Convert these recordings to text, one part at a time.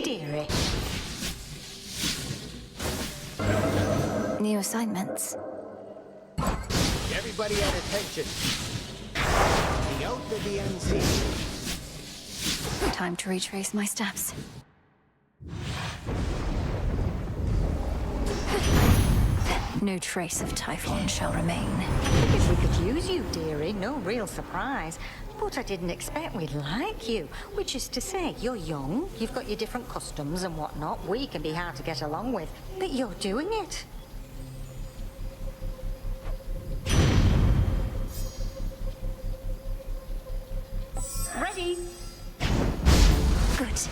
dearie? New assignments. Everybody at attention. The oath of the unseen. Time to retrace my steps. No trace of Typhon shall remain. Because we could use you, dearie. No real surprise. But I didn't expect we'd like you. Which is to say, you're young, you've got your different customs and whatnot. We can be hard to get along with. But you're doing it. Ready? Good.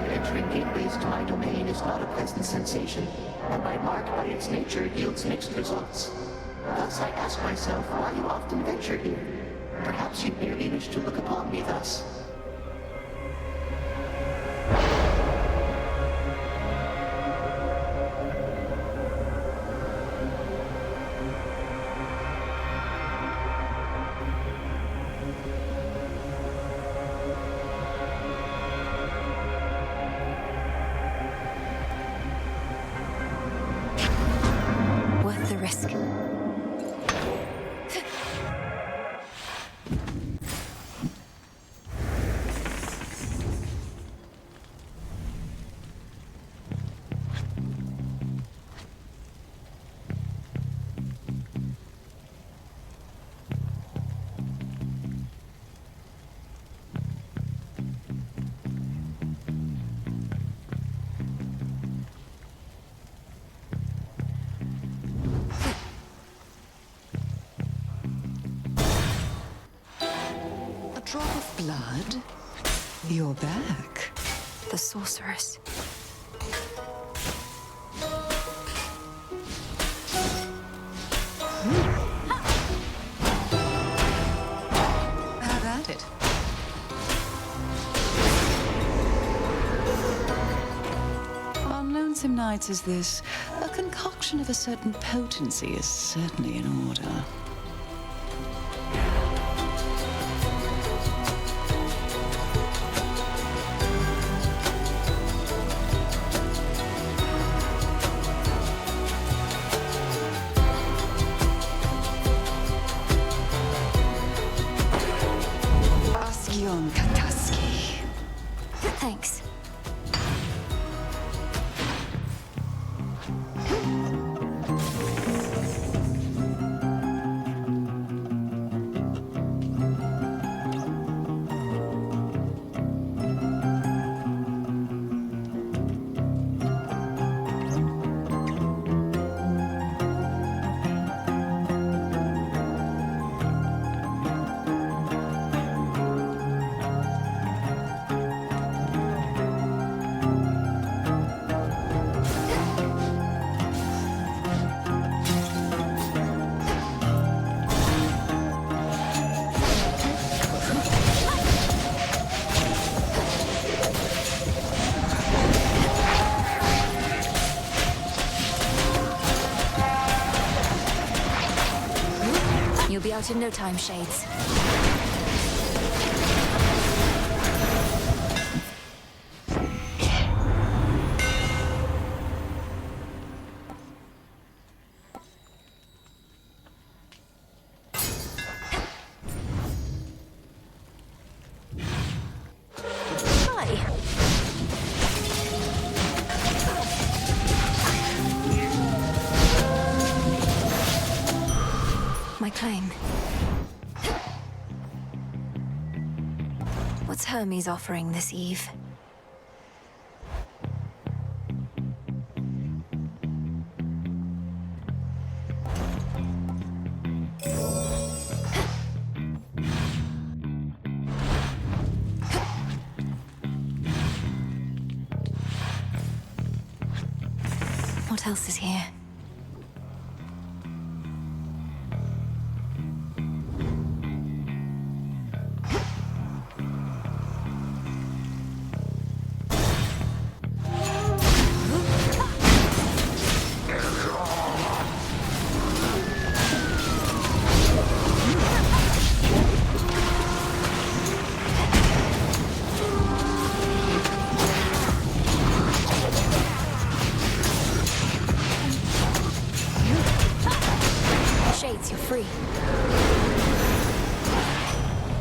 Entering gateways to my domain is not a pleasant sensation, and my mark by its nature yields mixed results. Thus I ask myself why you often venture here. Perhaps you merely wish to look upon me thus. Worth the risk. Drop of blood? You're back. The sorceress. Have at it. On lonesome nights as this, a concoction of a certain potency is certainly in order. Thanks. You'll be out in no time, Shades. My claim. What's Hermes offering this eve? What else is here?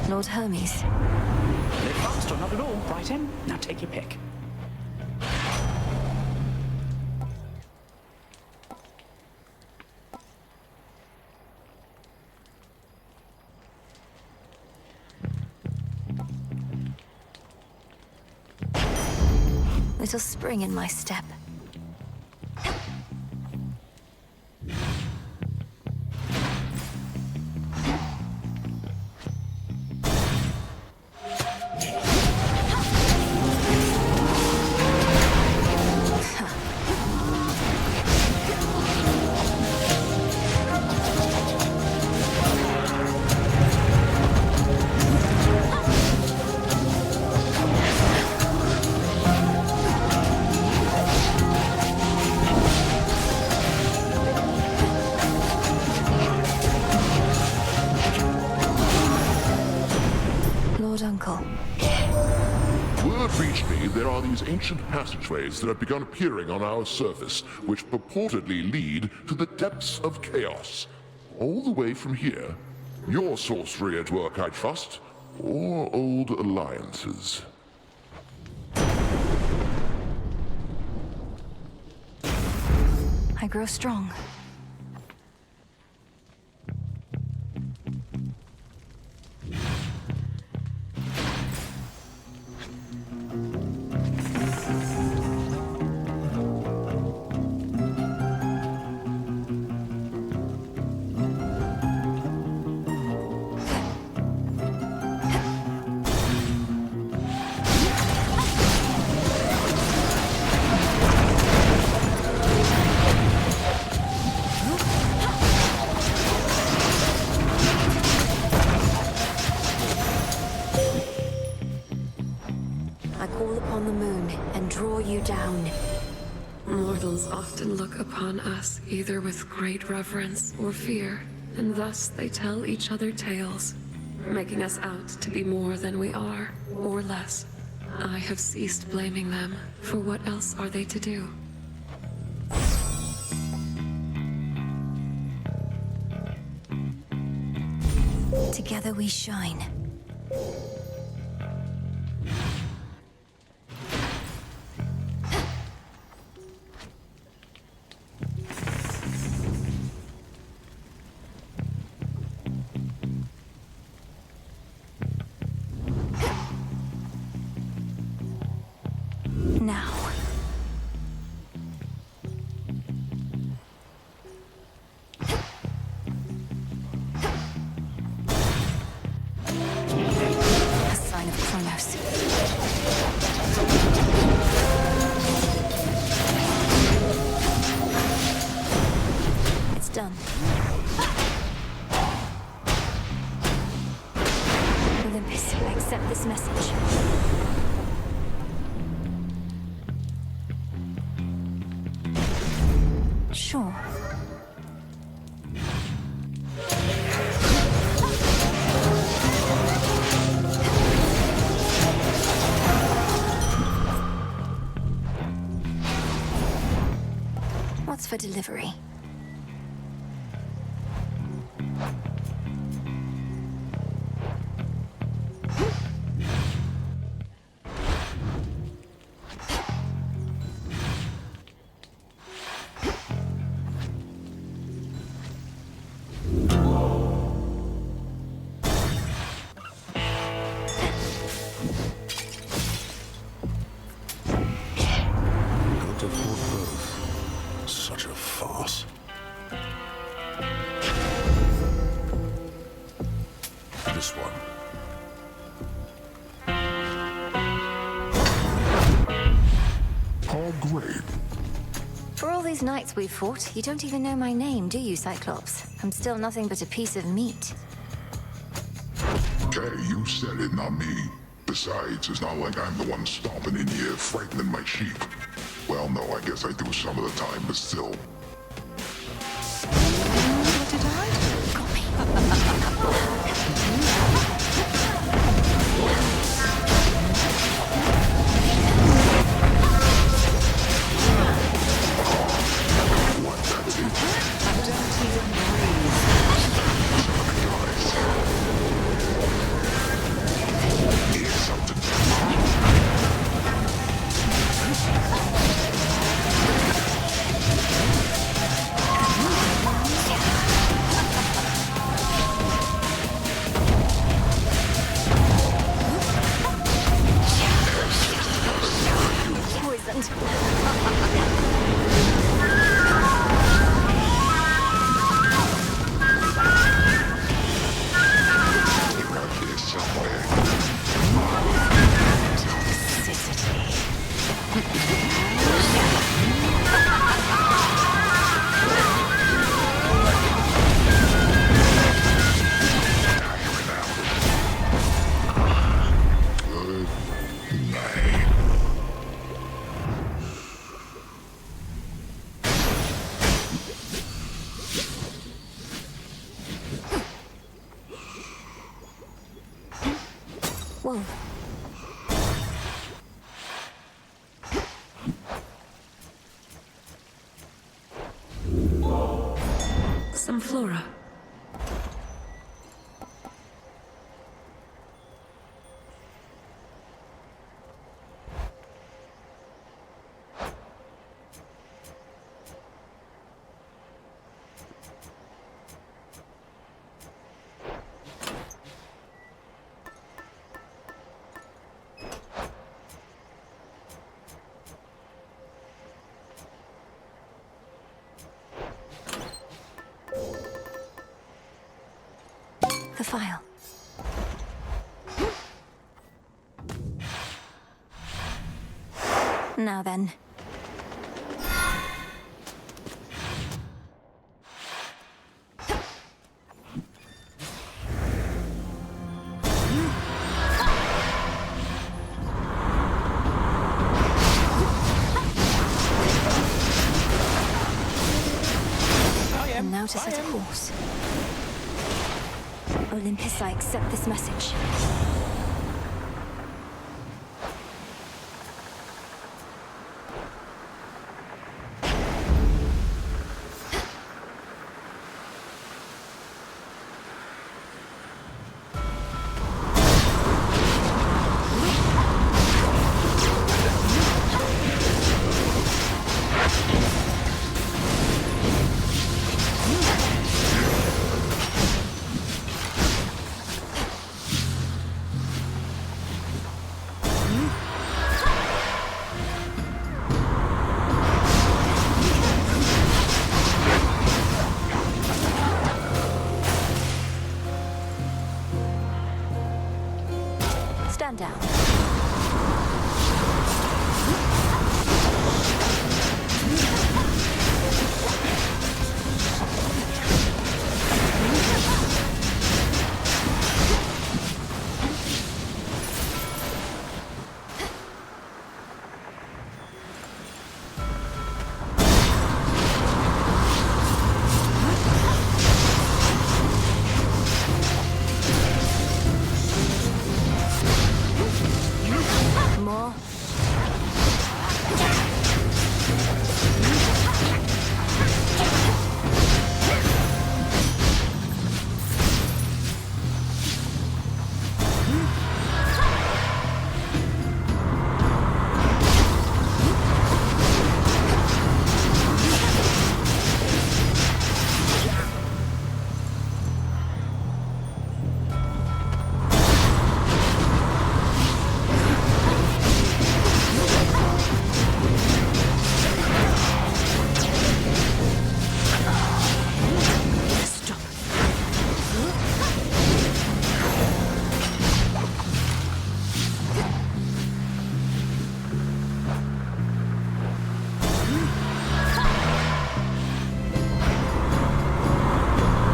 Lord Hermes. Live fast or not at all, right in? Now take your pick. Little spring in my step. Uncle. Word reached me there are these ancient passageways that have begun appearing on our surface, which purportedly lead to the depths of chaos. All the way from here. Your sorcery at work, I trust, or old alliances. I grow strong. Mortals often look upon us either with great reverence or fear, and thus they tell each other tales, making us out to be more than we are, or less. I have ceased blaming them, for what else are they to do? Together we shine. Now. A sign of Kronos. It's done. Olympus, accept this message. Sure. What's for delivery? Such a farce. This one. Oh, great. For all these nights we've fought, you don't even know my name, do you, Cyclops? I'm still nothing but a piece of meat. Okay, you said it, not me. Besides, it's not like I'm the one stomping in here, frightening my sheep. Well, no, I guess I do some of the time, but still. What did I do? Got me. What, that's it? I don't even breathe. Whoa. Some flora. The file. Now then. And now to set a course. Olympus, I accept this message. Stand down. More.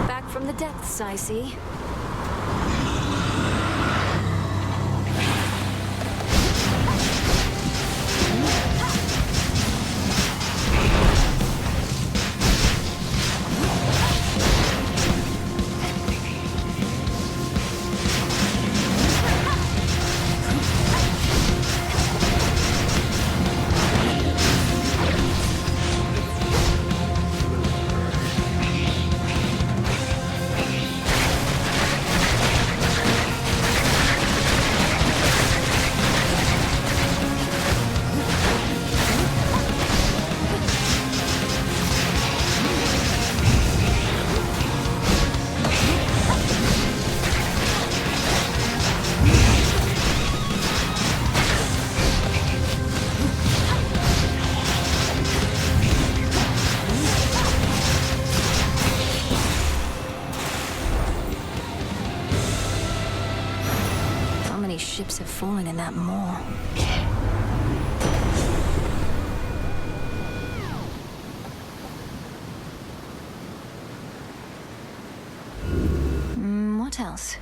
Back from the depths, I see. How many ships have fallen in that maw? What else?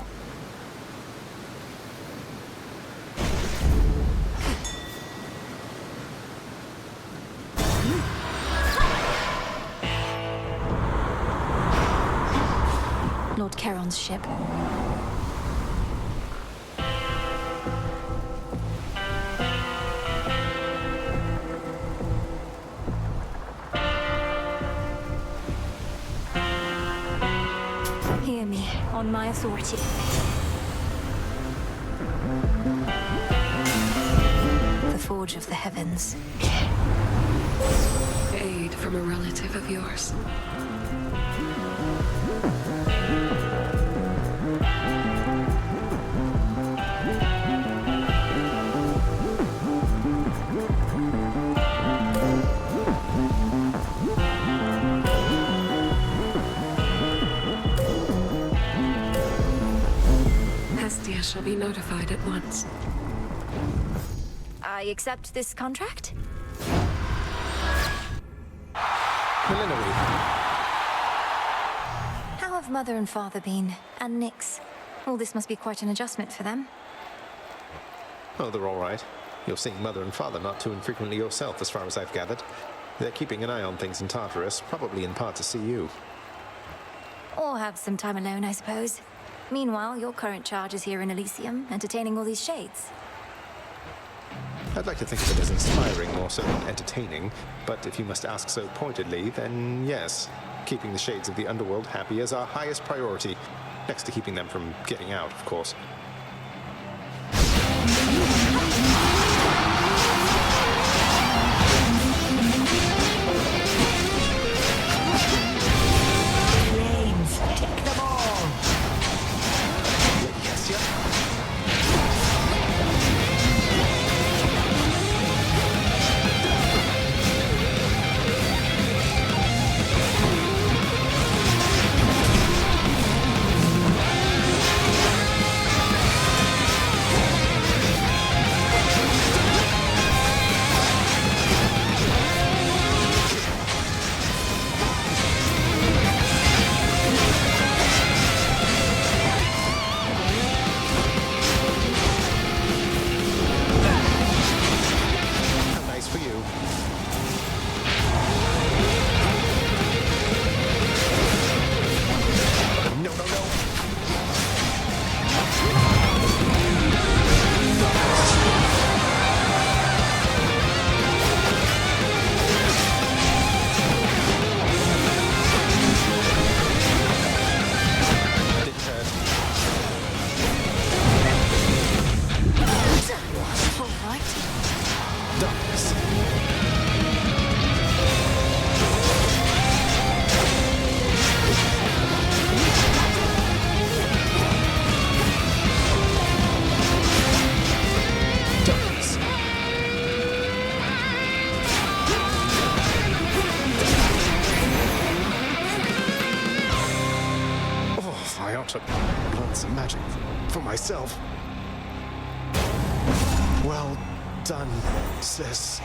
Lord Charon's ship. on my authority. The Forge of the Heavens. Aid from a relative of yours. Hestia shall be notified at once. I accept this contract? Preliminary. How have Mother and Father been? And Nix? All this must be quite an adjustment for them. Oh, they're all right. You're seeing Mother and Father not too infrequently yourself, as far as I've gathered. They're keeping an eye on things in Tartarus, probably in part to see you. Or have some time alone, I suppose. Meanwhile, your current charge is here in Elysium, entertaining all these shades. I'd like to think of it as inspiring more so than entertaining, but if you must ask so pointedly, then yes. Keeping the shades of the underworld happy is our highest priority, next to keeping them from getting out, of course. Flames, take them all! Lady Hestia? How nice for you. No, no, no. Didn't hurt. All right. Darkness. Darkness. Oh, I ought to learn some magic for myself. Well done, sis.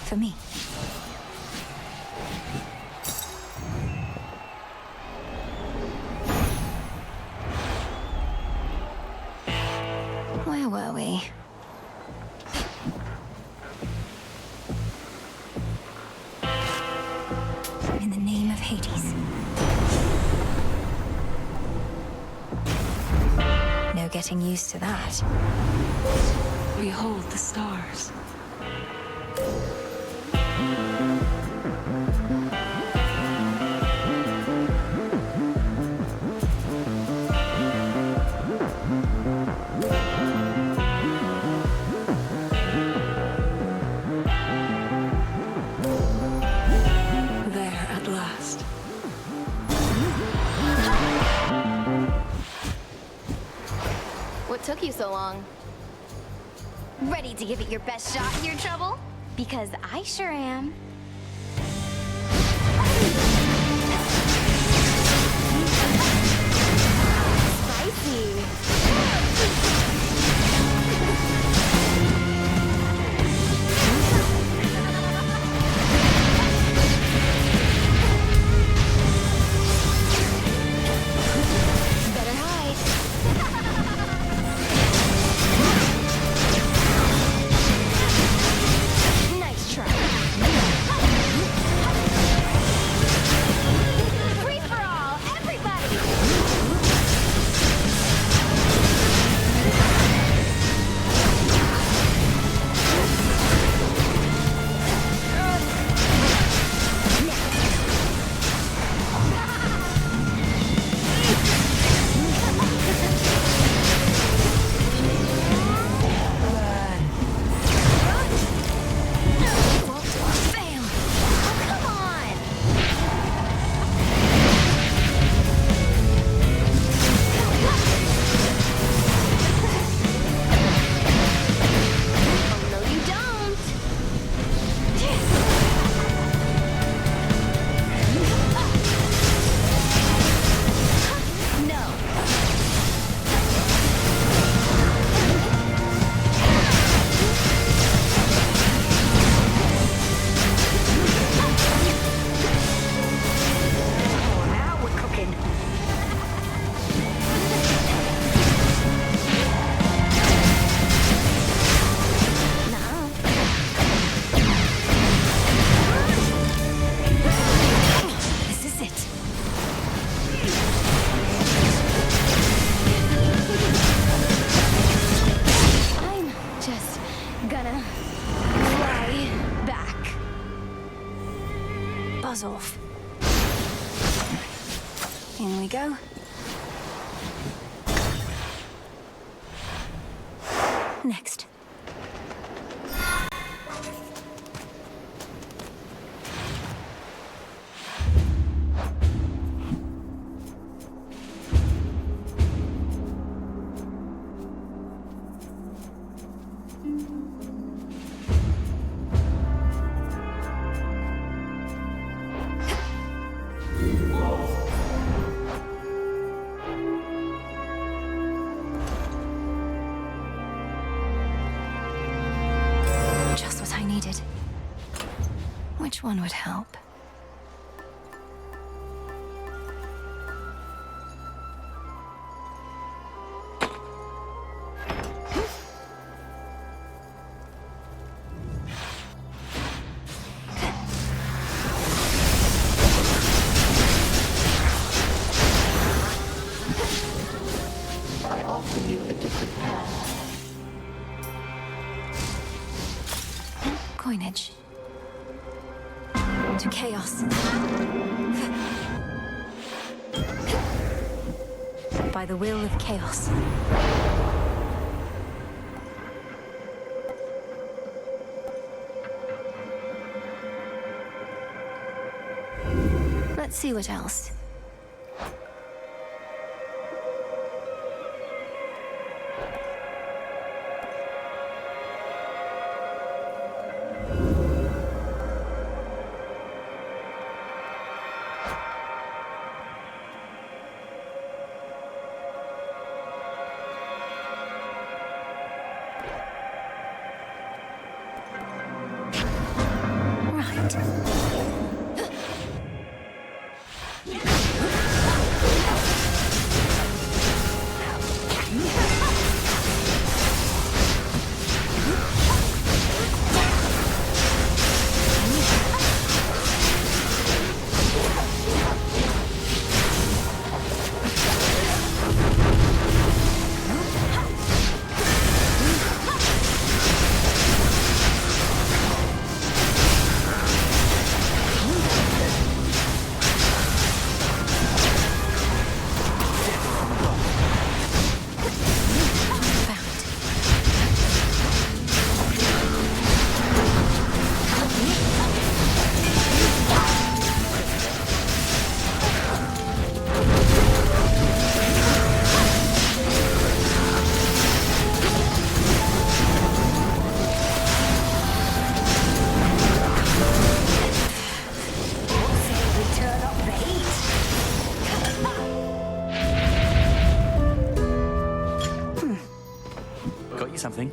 For me. Where were we? In the name of Hades. No getting used to that. Behold the stars. There at last. What took you so long? Ready to give it your best shot in your trouble? Because I sure am. Spicy. Better hide. Nice try. Gonna fly back. Buzz off. In we go. Next. Just what I needed. Which one would help? I offer you a different path. Coinage. To chaos. By the will of chaos. Let's see what else. Got you something?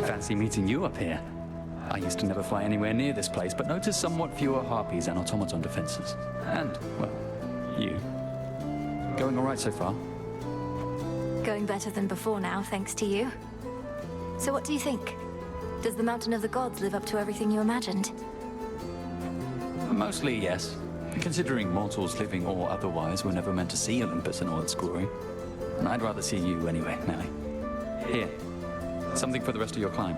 Fancy meeting you up here. I used to never fly anywhere near this place, but noticed somewhat fewer harpies and automaton defenses. And, well, you. Going all right so far? Going better than before now, thanks to you. So what do you think? Does the Mountain of the Gods live up to everything you imagined? Mostly, yes. Considering mortals, living or otherwise, were never meant to see Olympus in all its glory. And I'd rather see you anyway, Nelly. Here. Something for the rest of your climb.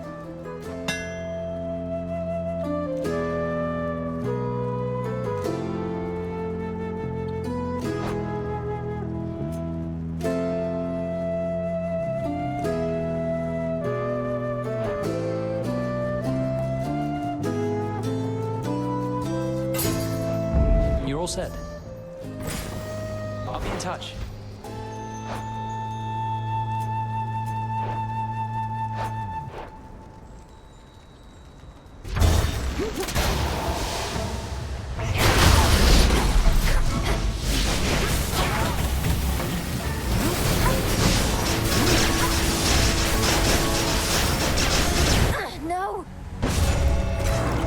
You're all set. I'll be in touch. No!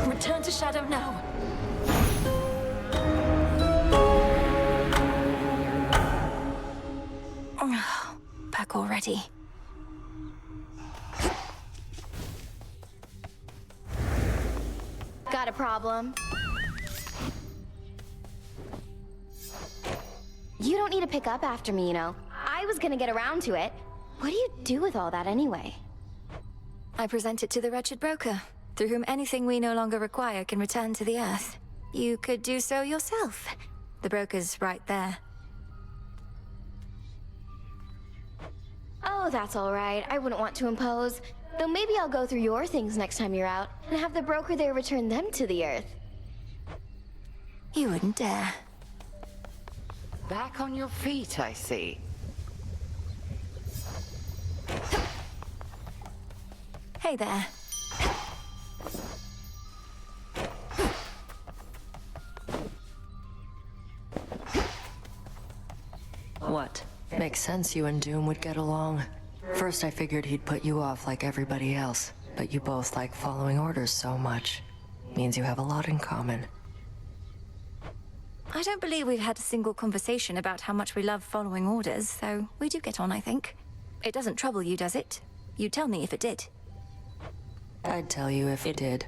Return to Shadow now. Back already. Got a problem? You don't need to pick up after me, you know. I was gonna get around to it. What do you do with all that anyway? I present it to the wretched broker, through whom anything we no longer require can return to the Earth. You could do so yourself. The broker's right there. Oh, that's all right. I wouldn't want to impose. Though maybe I'll go through your things next time you're out, and have the broker there return them to the Earth. You wouldn't dare. Back on your feet, I see. Hey there. What? Makes sense you and Doom would get along. First I figured he'd put you off like everybody else, but you both like following orders so much. Means you have a lot in common. I don't believe we've had a single conversation about how much we love following orders, so we do get on, I think. It doesn't trouble you, does it? You'd tell me if it did. I'd tell you if it did.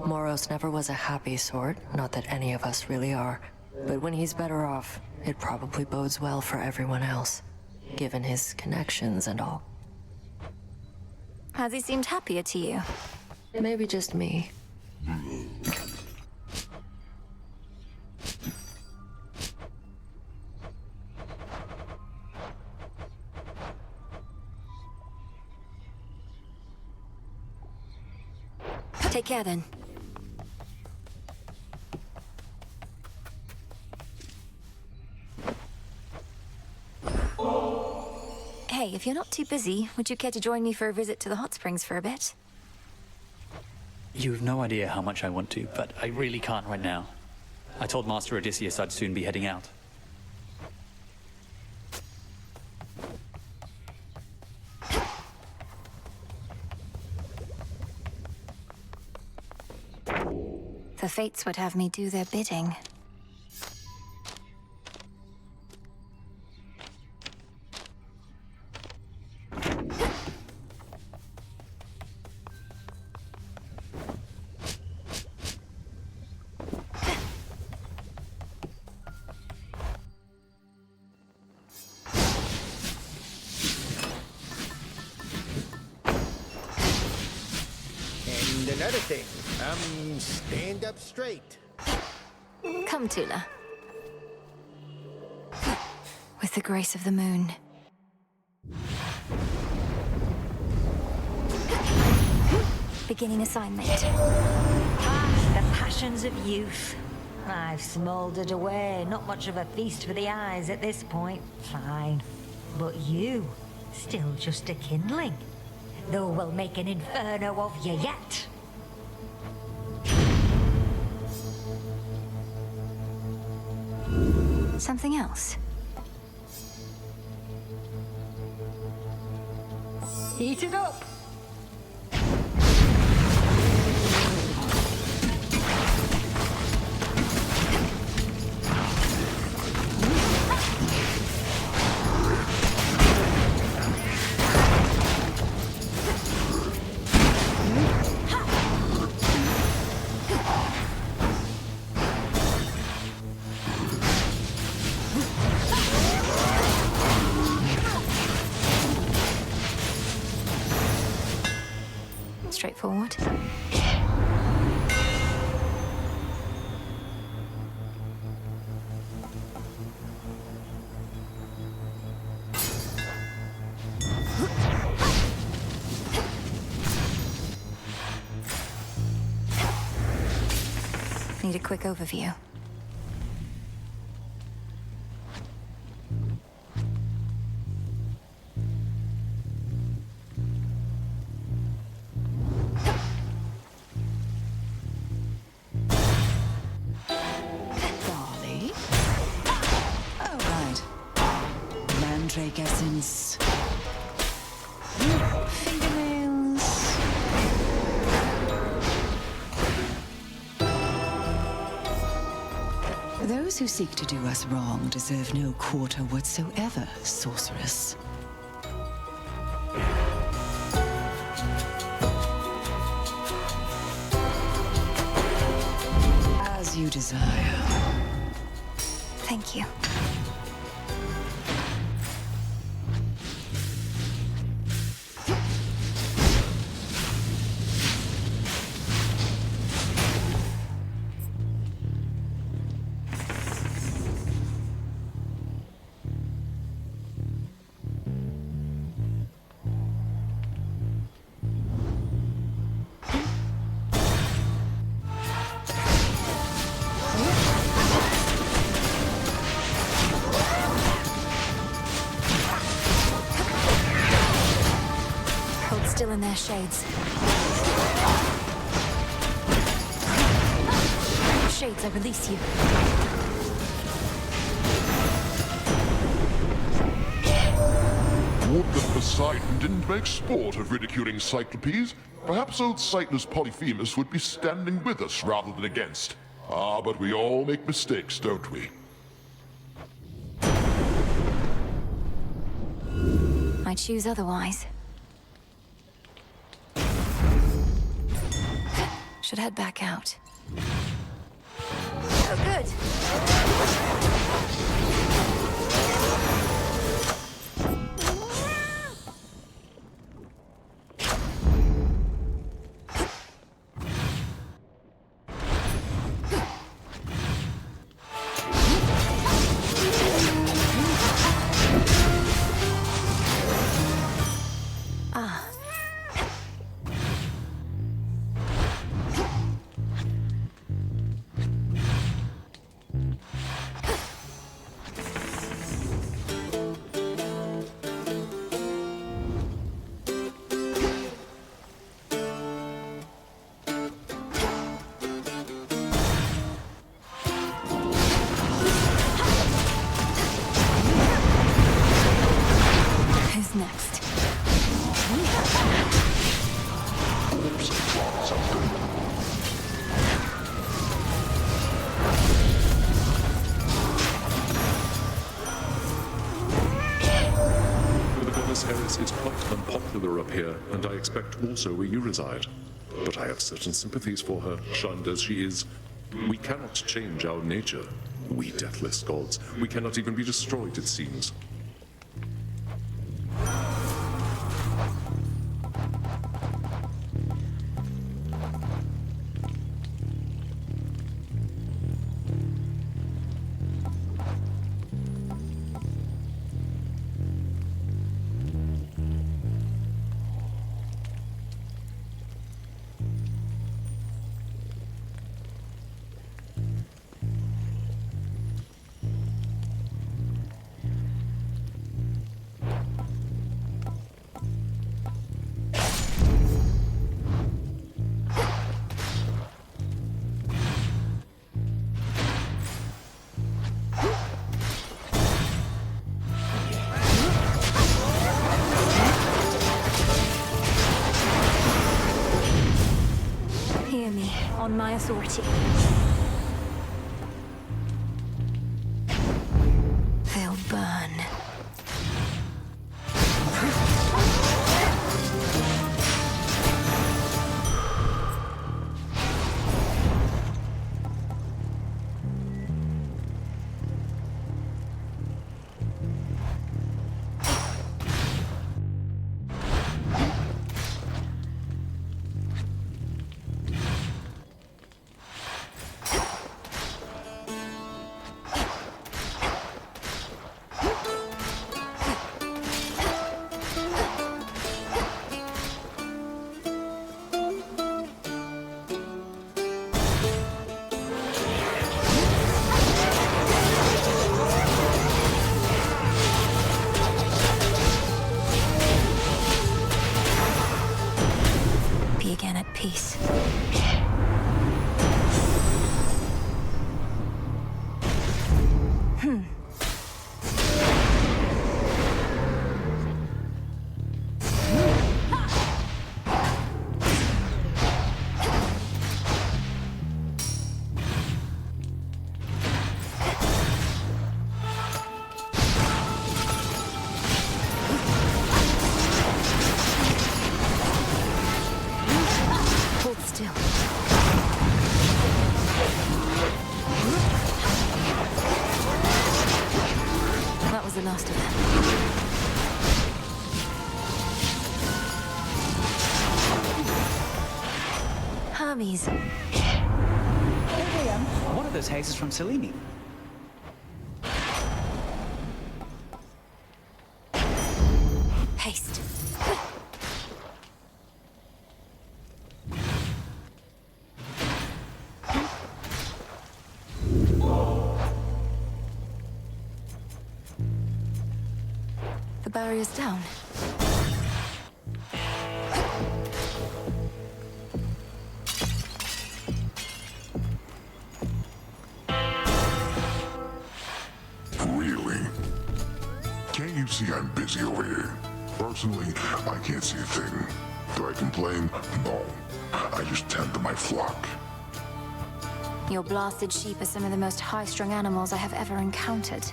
Moros never was a happy sort, not that any of us really are. But when he's better off, it probably bodes well for everyone else, given his connections and all. Has he seemed happier to you? Maybe just me. Take care then. Hey, if you're not too busy, would you care to join me for a visit to the hot springs for a bit? You've no idea how much I want to, but I really can't right now. I told Master Odysseus I'd soon be heading out. The fates would have me do their bidding. And another thing, stand up straight. Come, Tula. With the grace of the moon. Beginning assignment. The passions of youth. I've smouldered away, not much of a feast for the eyes at this point. Fine. But you, still just a kindling. Though we'll make an inferno of you yet. Something else? Eat it up! Straightforward. Need a quick overview. Mandrake essence. Fingernails. Those who seek to do us wrong deserve no quarter whatsoever, sorceress. As you desire. Thank you. their shades. Shades, I release you. Would that Poseidon didn't make sport of ridiculing Cyclopes. Perhaps old sightless Polyphemus would be standing with us rather than against. Ah, but we all make mistakes, don't we? I choose otherwise. Should head back out. Oh, good. Next. The goddess HADES is quite unpopular up here, and I expect also where you reside. But I have certain sympathies for her, shunned as she is. We cannot change our nature. We deathless gods. We cannot even be destroyed, it seems. Hear me, on my authority. They'll burn. Again at peace. Still. That was the last of them. Hermes. Hey, one of those hazes from Selene. Haste. The barrier's down. See, I'm busy over here. Personally, I can't see a thing. Do I complain? No. I just tend to my flock. Your blasted sheep are some of the most high-strung animals I have ever encountered.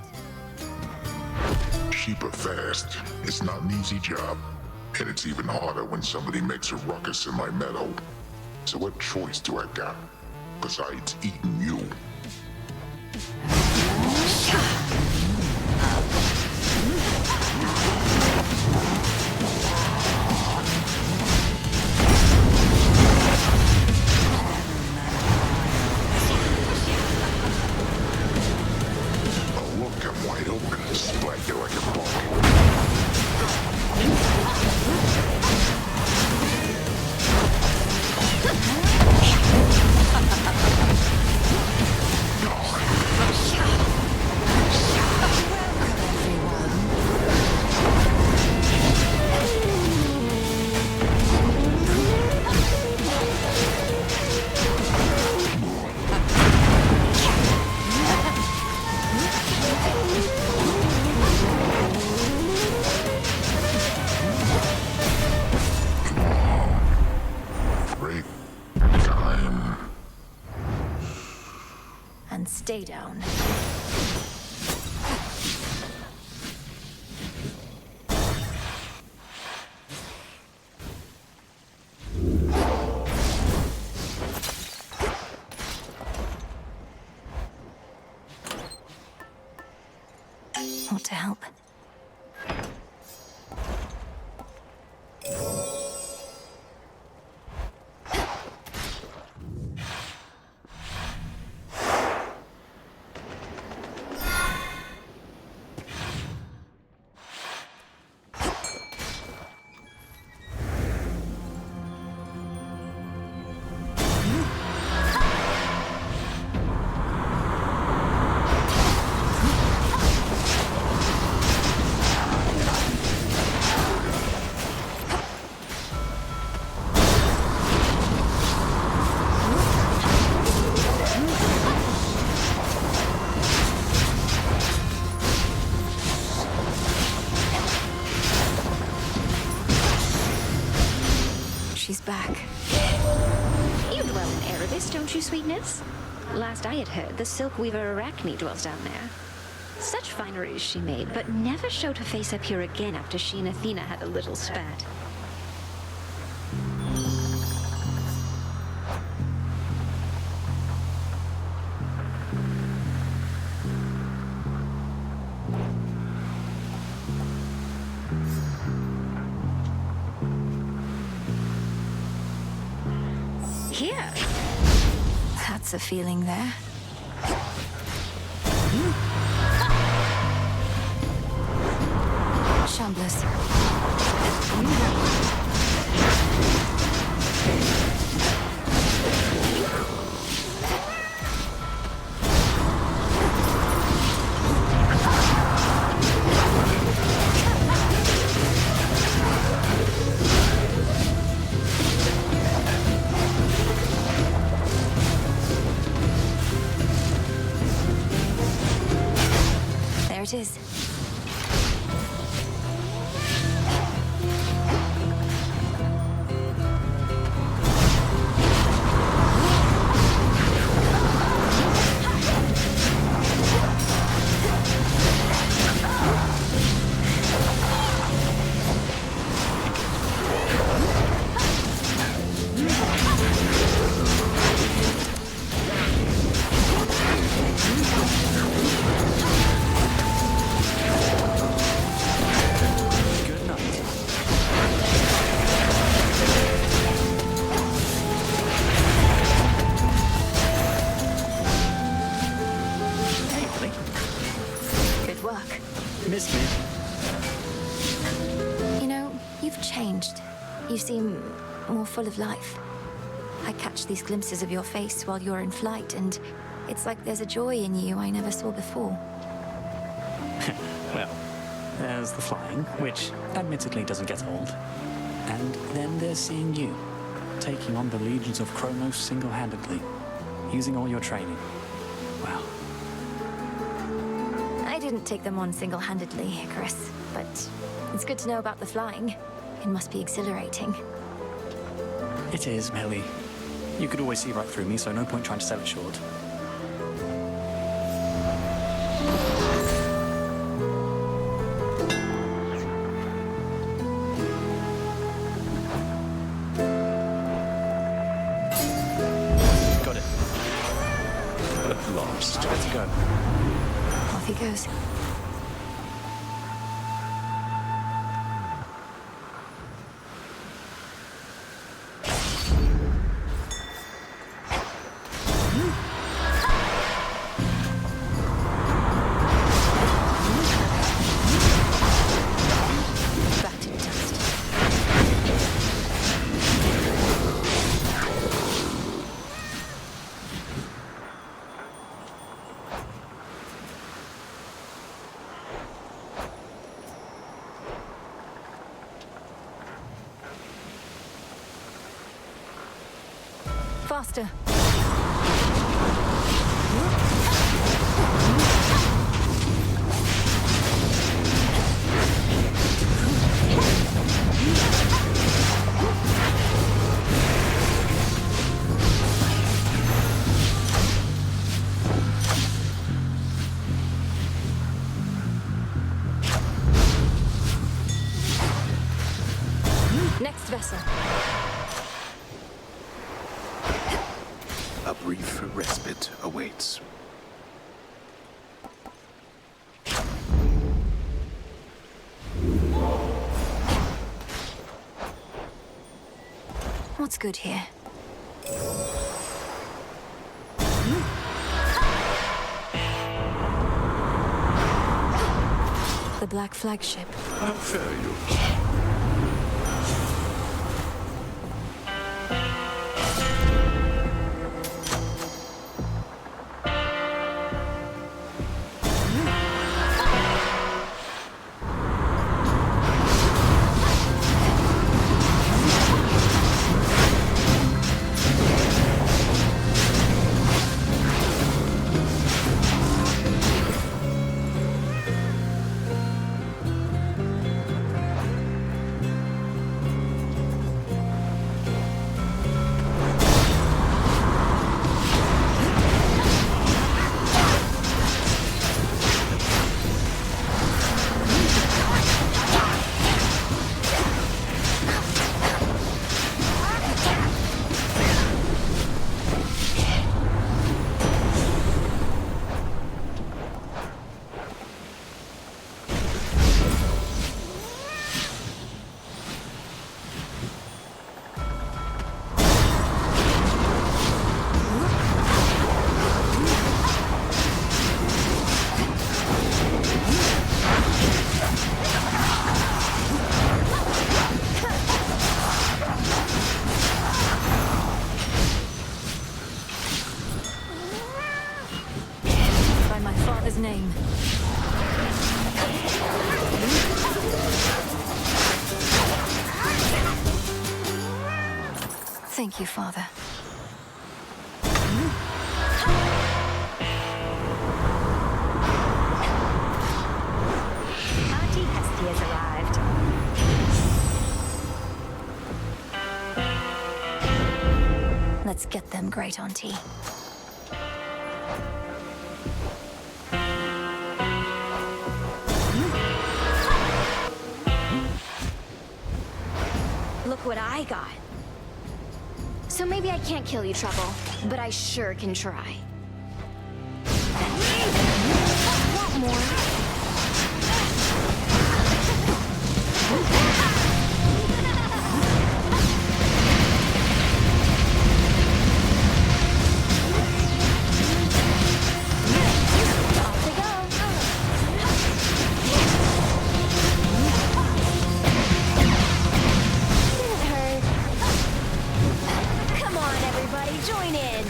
Sheep are fast. It's not an easy job. And it's even harder when somebody makes a ruckus in my meadow. So what choice do I got? Besides eating you? Stay down. Want to help? She's back. You dwell in Erebus, don't you, sweetness? Last I had heard, the silk weaver Arachne dwells down there. Such fineries she made, but never showed her face up here again after she and Athena had a little spat. Here. That's a feeling there. Shamblers. There it is. Missed me. You know, you've changed. You seem more full of life. I catch these glimpses of your face while you're in flight, and it's like there's a joy in you I never saw before. Well, there's the flying, which admittedly doesn't get old. And then there's seeing you, taking on the legions of Kronos single-handedly, using all your training. Wow. I did didn't take them on single-handedly, Chris, but it's good to know about the flying. It must be exhilarating. It is, Melly. You could always see right through me, so no point trying to sell it short. Got it. At last. Let's go. Off he goes. Faster. Next vessel. A brief respite awaits. What's good here? The Black Flagship. How fare you? Name. Thank you, Father. Auntie Hesty has arrived. Let's get them, Great Auntie. Look what I got. So maybe I can't kill you, Trouble, but I sure can try. Want more? Join in!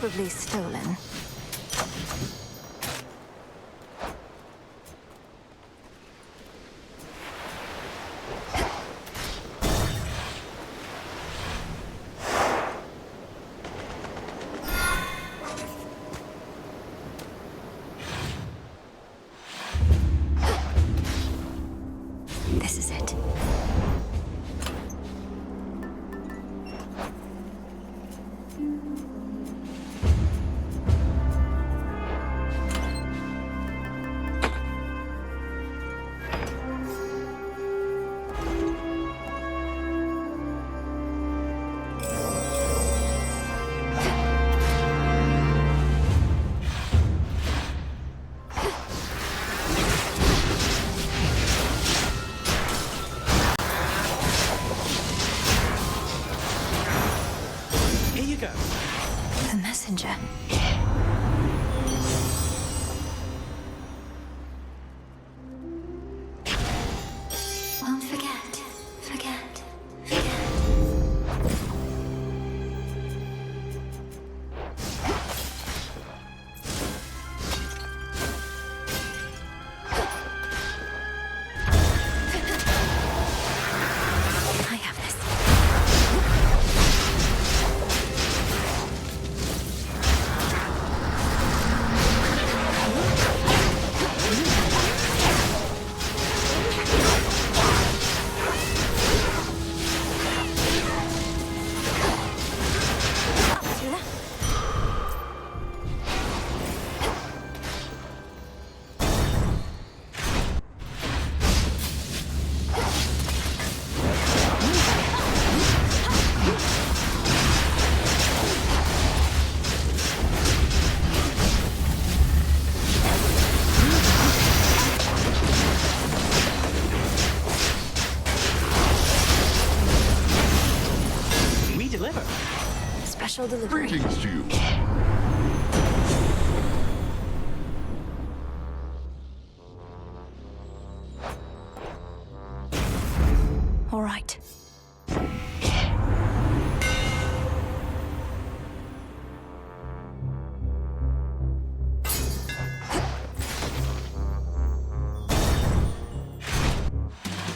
probably stolen. This is it. Here you go. The messenger. Won't forget, forget, forget. I have this. We deliver. Special delivery. Greetings to you. All right.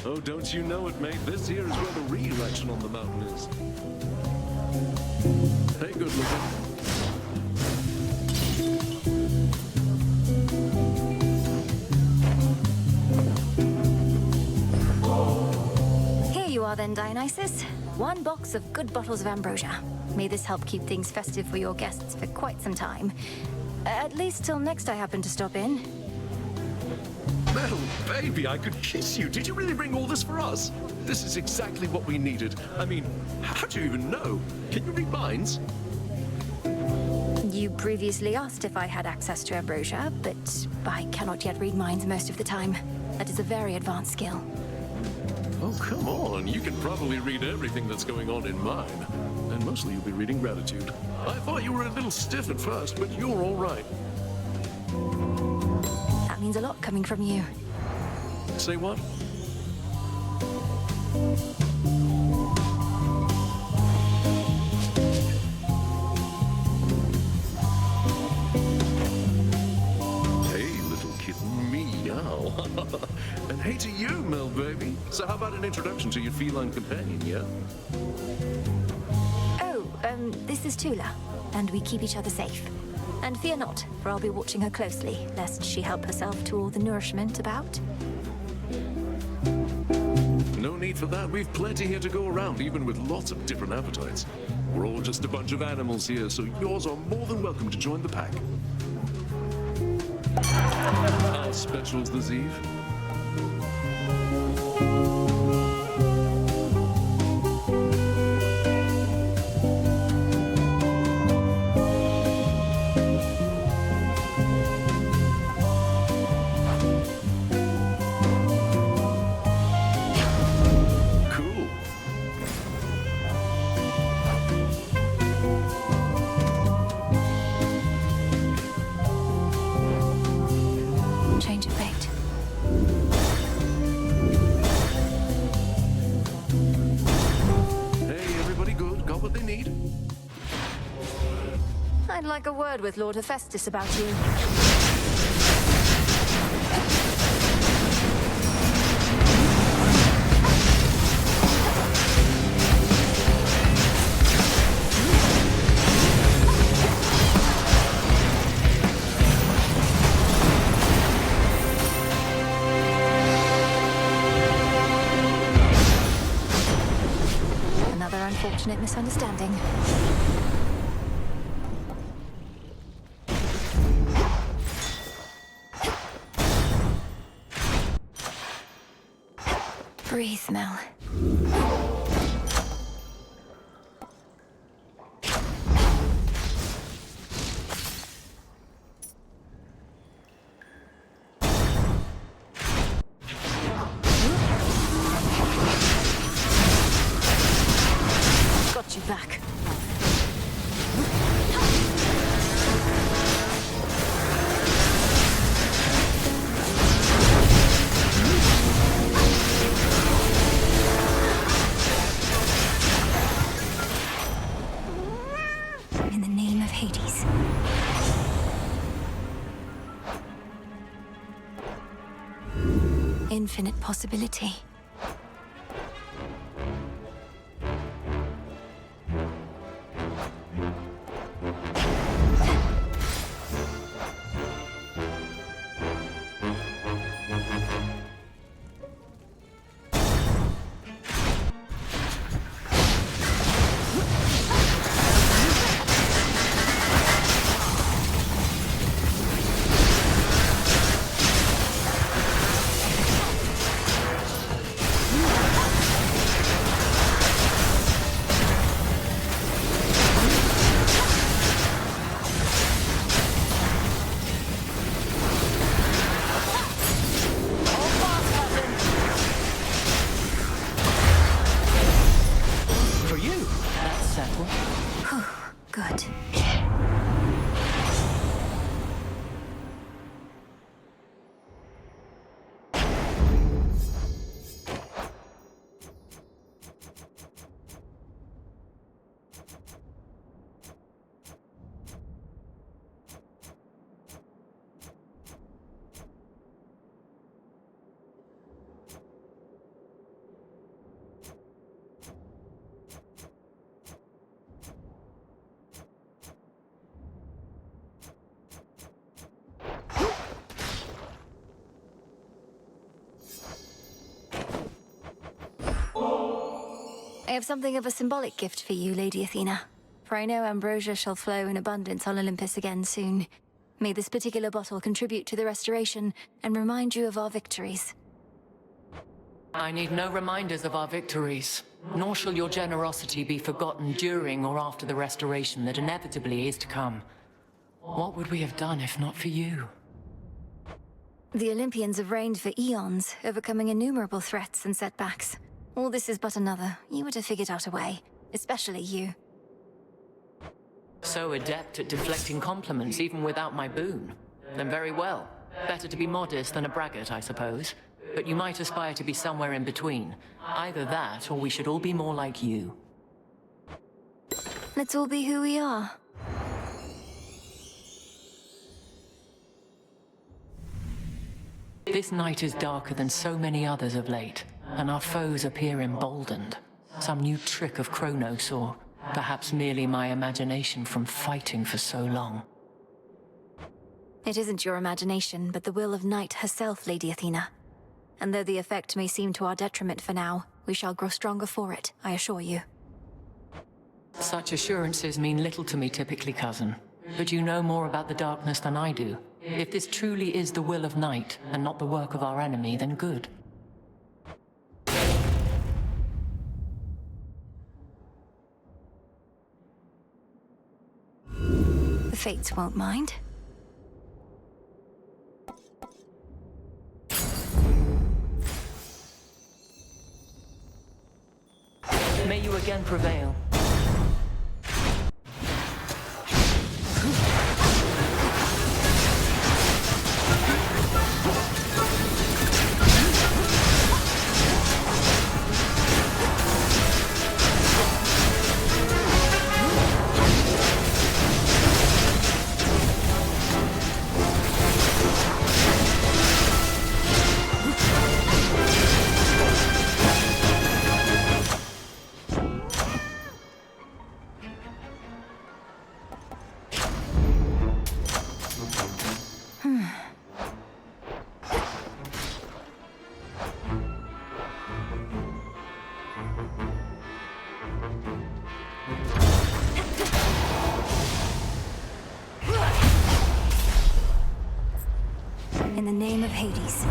Oh, don't you know it, mate? This here is where the re-election on the mountain is. Hey, good looking. Here you are then, Dionysus. One box of good bottles of ambrosia. May this help keep things festive for your guests for quite some time. At least till next I happen to stop in. Mel, baby, I could kiss you. Did you really bring all this for us? This is exactly what we needed. I mean, how do you even know? Can you read minds? You previously asked if I had access to ambrosia, but I cannot yet read minds most of the time. That is a very advanced skill. Oh, come on. You can probably read everything that's going on in mine. And mostly you'll be reading gratitude. I thought you were a little stiff at first, but you're all right. That means a lot coming from you. Say what? Hey, little kitten, meow. And hey to you, Mel, baby. So how about an introduction to your feline companion, yeah? Oh, this is Tula, and we keep each other safe. And fear not, for I'll be watching her closely, lest she help herself to all the nourishment about. No need for that. We've plenty here to go around, even with lots of different appetites. We're all just a bunch of animals here, so yours are more than welcome to join the pack. Our specials this eve. Change of fate. like a word with Lord Hephaestus about you. Another unfortunate misunderstanding. Breathe, Mel. Got you back. In the name of Hades. Infinite possibility. For you, that's settled. Good. I have something of a symbolic gift for you, Lady Athena. For I know ambrosia shall flow in abundance on Olympus again soon. May this particular bottle contribute to the restoration and remind you of our victories. I need no reminders of our victories, nor shall your generosity be forgotten during or after the restoration that inevitably is to come. What would we have done if not for you? The Olympians have reigned for eons, overcoming innumerable threats and setbacks. All this is but another. You would have figured out a way, especially you. So adept at deflecting compliments even without my boon. Then very well. Better to be modest than a braggart, I suppose. But you might aspire to be somewhere in between. Either that, or we should all be more like you. Let's all be who we are. This night is darker than so many others of late, and our foes appear emboldened. Some new trick of Kronos, or perhaps merely my imagination from fighting for so long. It isn't your imagination, but the will of Night herself, Lady Athena. And though the effect may seem to our detriment for now, we shall grow stronger for it, I assure you. Such assurances mean little to me typically, cousin. But you know more about the darkness than I do. If this truly is the will of Night, and not the work of our enemy, then good. The Fates won't mind. May you again prevail. Hades.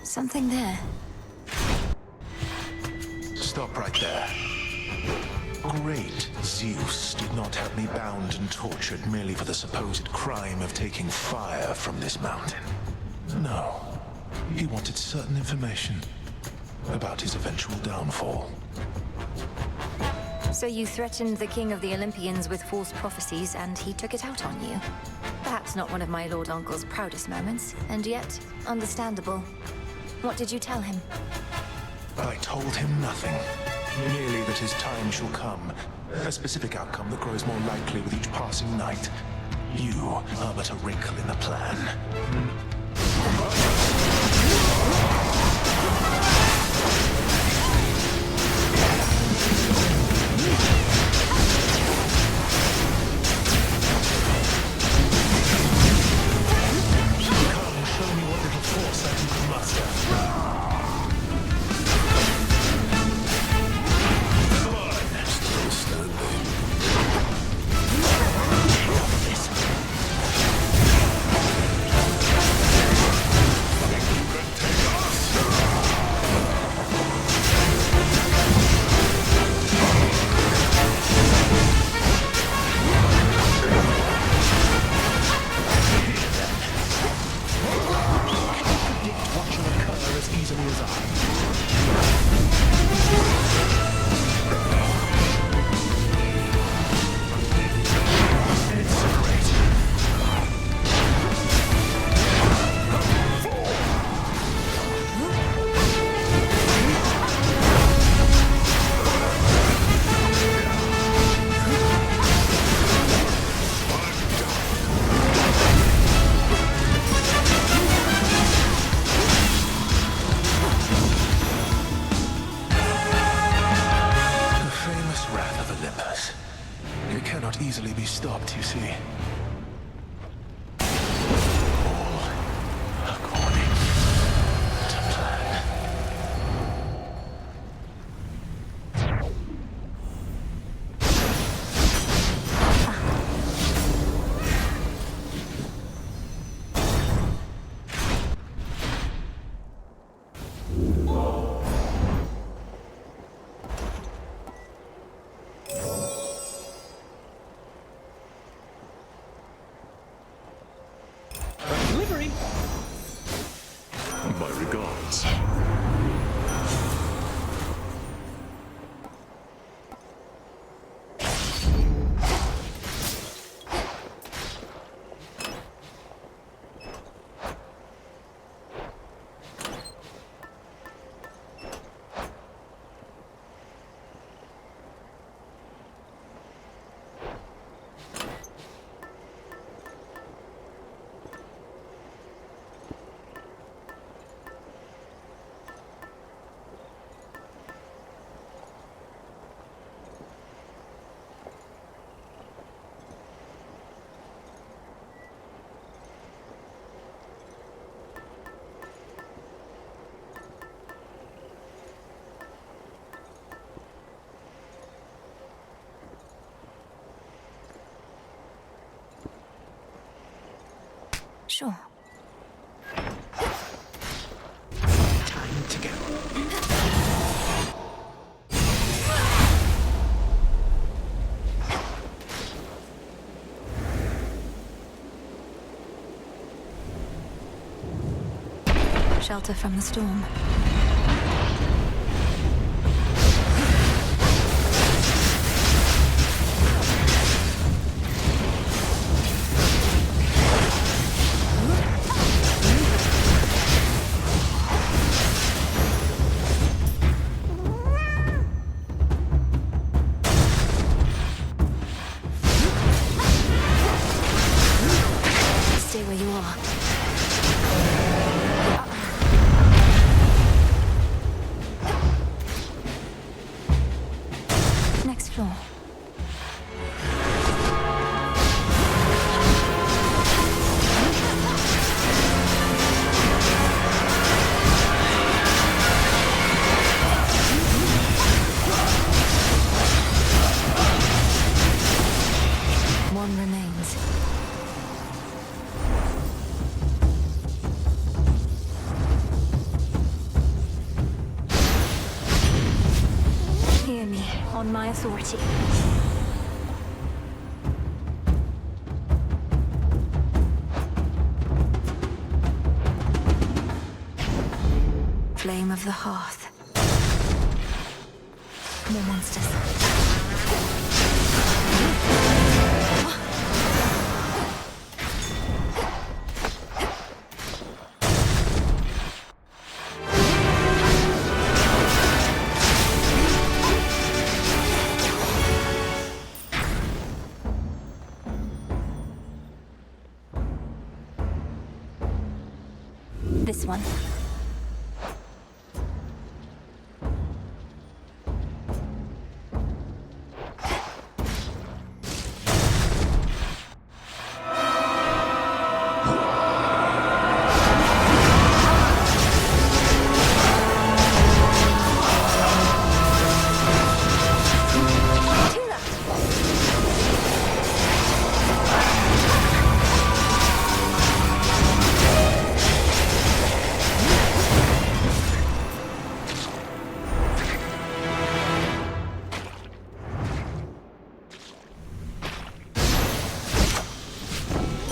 Something there. Stop right there. Great Zeus did not have me bound and tortured merely for the supposed crime of taking fire from this mountain. No. He wanted certain information about his eventual downfall. So you threatened the king of the Olympians with false prophecies, and he took it out on you. Perhaps not one of my Lord Uncle's proudest moments, and yet understandable. What did you tell him? I told him nothing. Merely that his time shall come. A specific outcome that grows more likely with each passing night. You are but a wrinkle in the plan. Come, show me what little foresight you can muster. Easily be stopped, you see. All according to plan. My regards. Sure. Time to go. Shelter from the storm. Stay where you are. authority. Flame of the hearth. More monsters. This one.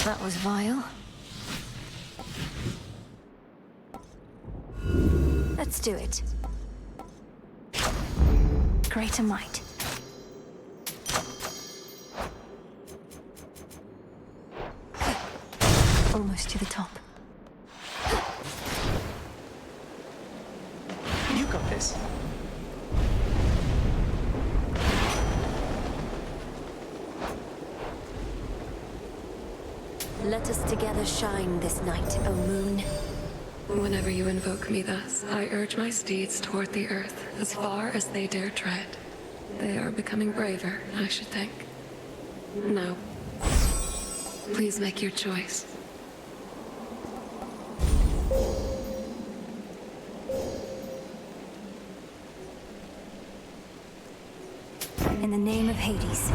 That was vile. Let's do it. Greater might. Almost to the top. You got this. Let us together shine this night, O moon. Whenever you invoke me thus, I urge my steeds toward the earth, as far as they dare tread. They are becoming braver, I should think. Now, please make your choice. In the name of Hades.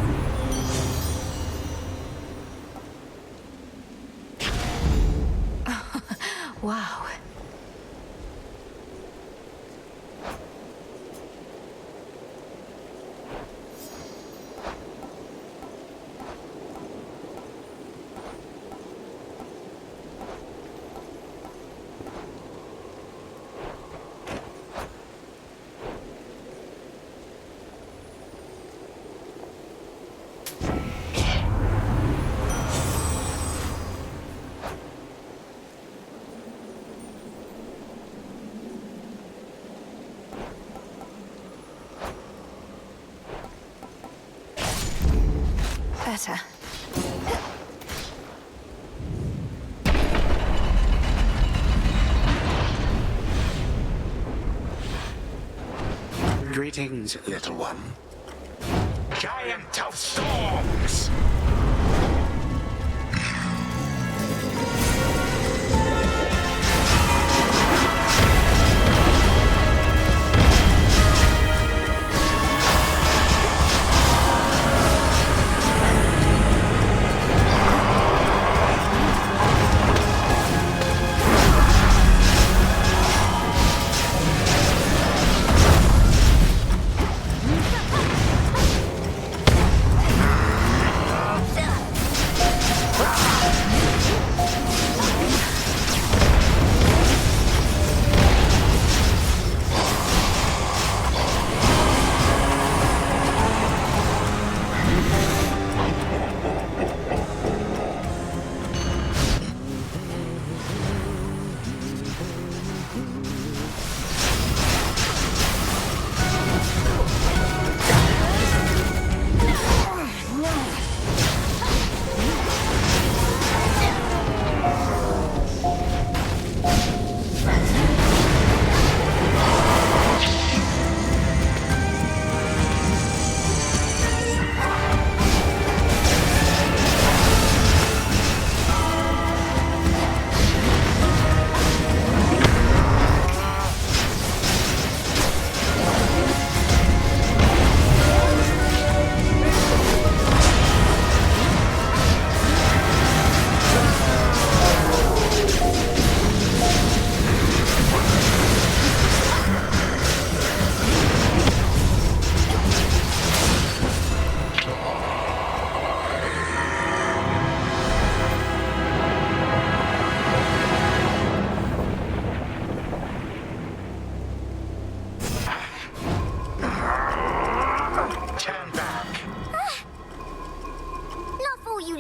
Wow. Better. Greetings, little one. Giant of storms!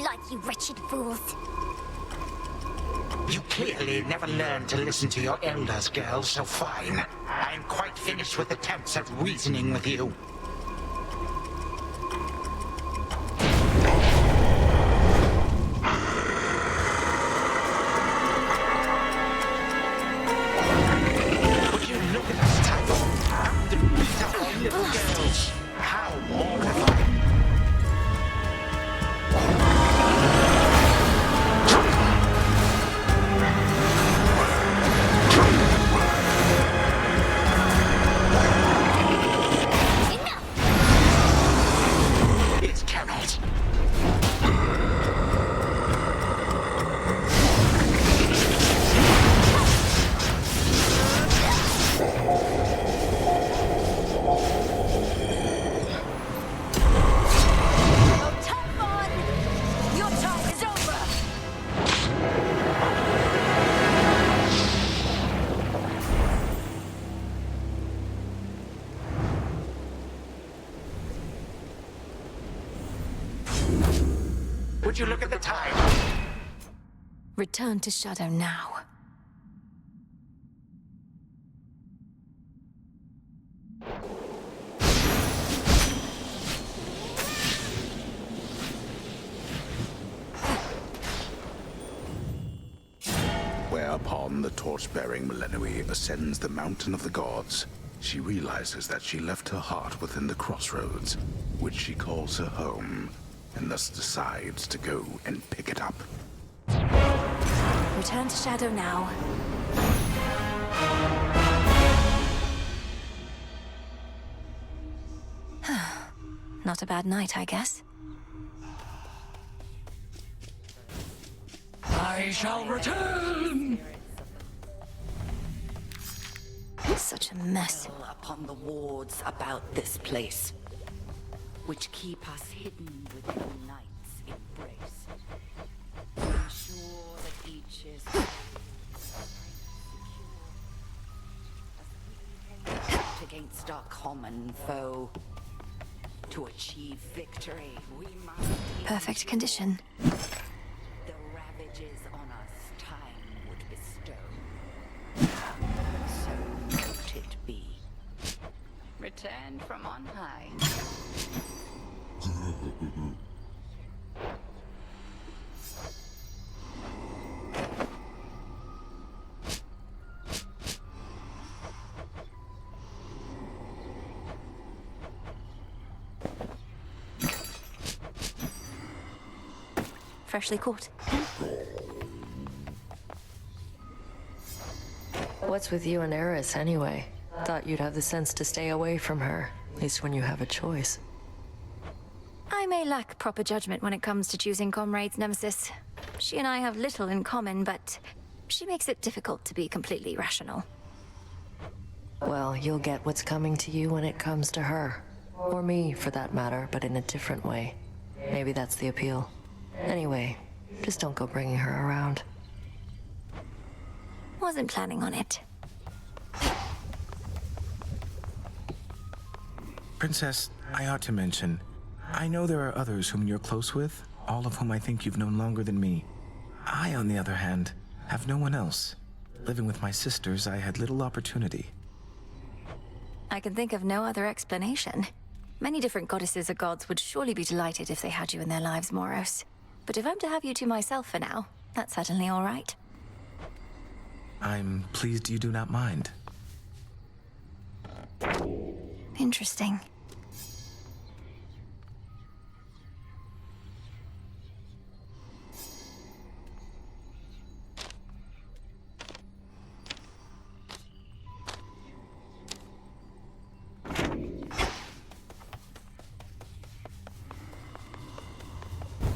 like, you wretched fools. You clearly never learned to listen to your elders, girl, so fine. I'm quite finished with attempts at reasoning with you. Would you look at us, Typhon? How to beat up our little girls? How mortifying! It cannot. Oh, Typhon! Your time is over! Would you look at the time? Return to Shadow now. Whereupon the torch-bearing Millenoi ascends the Mountain of the Gods, she realizes that she left her heart within the crossroads, which she calls her home, and thus decides to go and pick it up. Return to Shadow now. Not a bad night, I guess. I shall return! Such a mess. Upon the wards about this place, which keep us hidden within night's embrace. Ensure that each is secure against our common foe. To achieve victory, we must Perfect condition. the ravages on us time would bestow. So let it be. Returned from on high. Freshly caught. What's with you and Eris, anyway? Thought you'd have the sense to stay away from her, at least when you have a choice. I may lack proper judgment when it comes to choosing comrades, Nemesis. She and I have little in common, but she makes it difficult to be completely rational. Well, you'll get what's coming to you when it comes to her. Or me, for that matter, but in a different way. Maybe that's the appeal. Anyway, just don't go bringing her around. Wasn't planning on it. Princess, I ought to mention, I know there are others whom you're close with, all of whom I think you've known longer than me. I, on the other hand, have no one else. Living with my sisters, I had little opportunity. I can think of no other explanation. Many different goddesses or gods would surely be delighted if they had you in their lives, Moros. But if I'm to have you to myself for now, that's certainly all right. I'm pleased you do not mind. Interesting.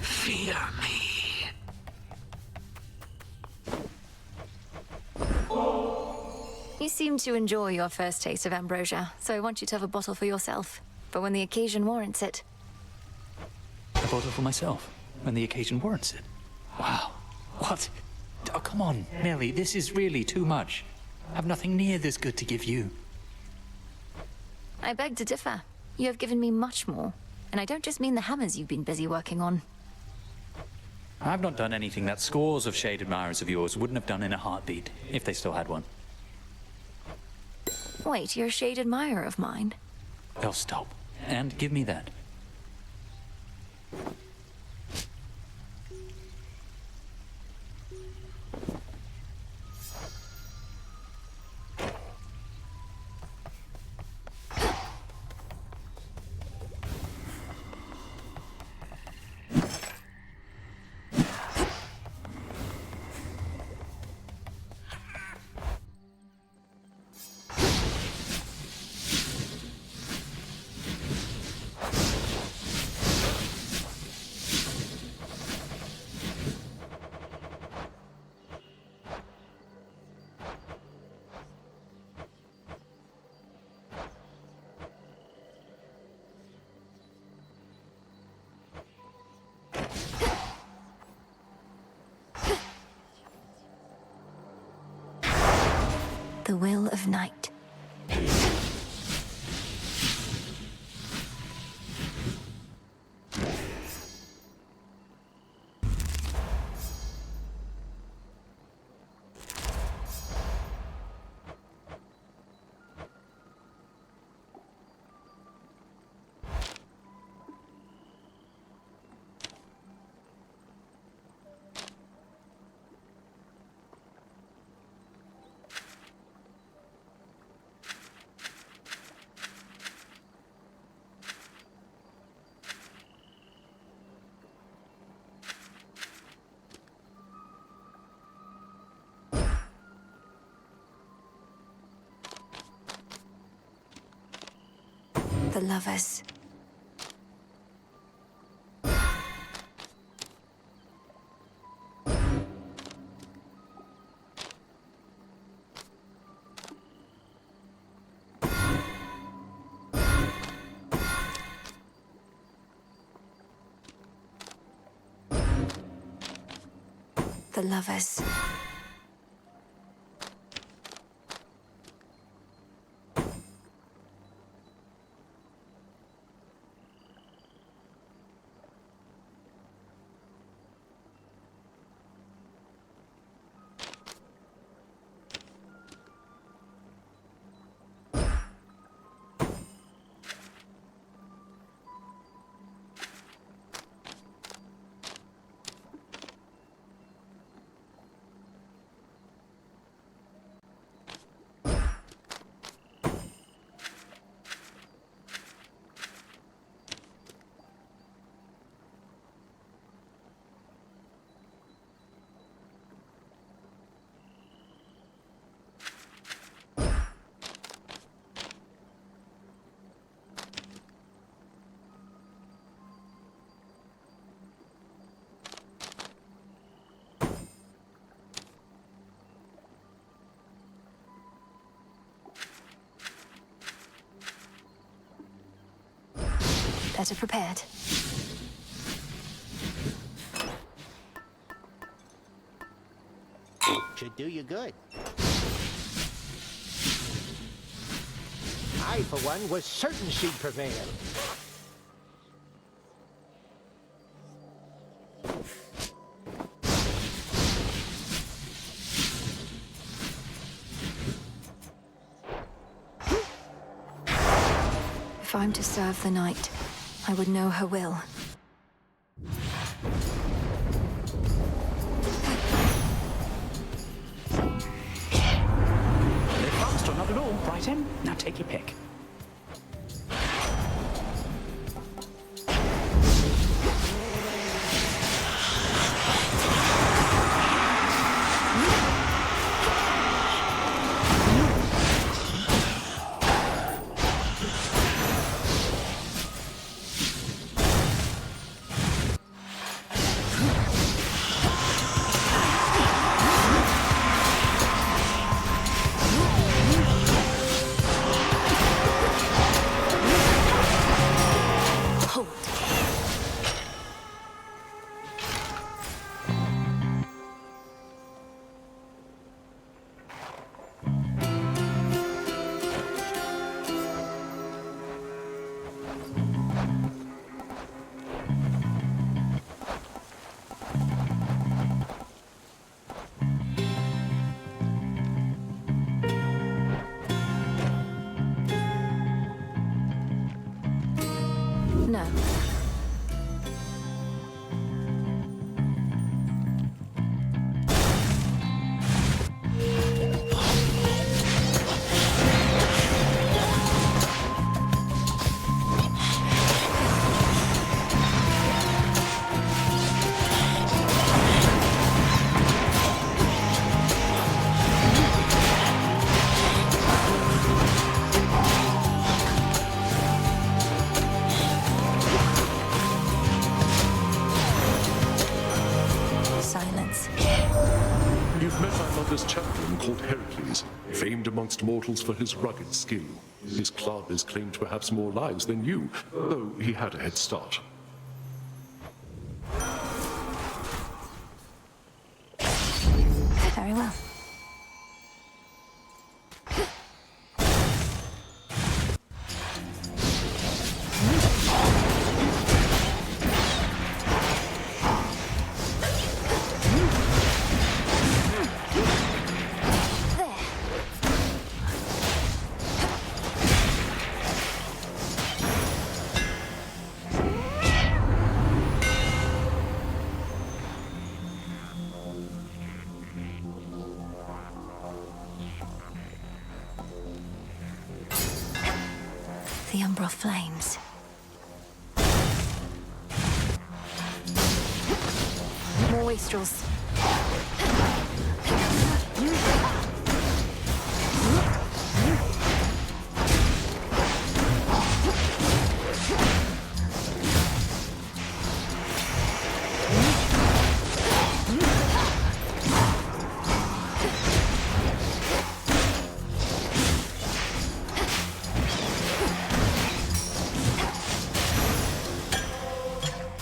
Fear me. You seem to enjoy your first taste of ambrosia, so I want you to have a bottle for yourself. But when the occasion warrants it. A bottle for myself, when the occasion warrants it. Wow. What? Oh, come on, Nelly, this is really too much. I have nothing near this good to give you. I beg to differ. You have given me much more. And I don't just mean the hammers you've been busy working on. I've not done anything that scores of shade admirers of yours wouldn't have done in a heartbeat, if they still had one. Wait, you're a shade admirer of mine? They'll stop. And give me that. The will of night. The lovers. The lovers. Better prepared. Should do you good. I, for one, was certain she'd prevail. If I'm to serve the night, I would know her will. They're fast or not at all, Brighton. Now take your pick. Olympus champion called Heracles, famed amongst mortals for his rugged skill. His club is claimed perhaps more lives than you, though he had a head start. Very well. The umbral flames. More wastrels.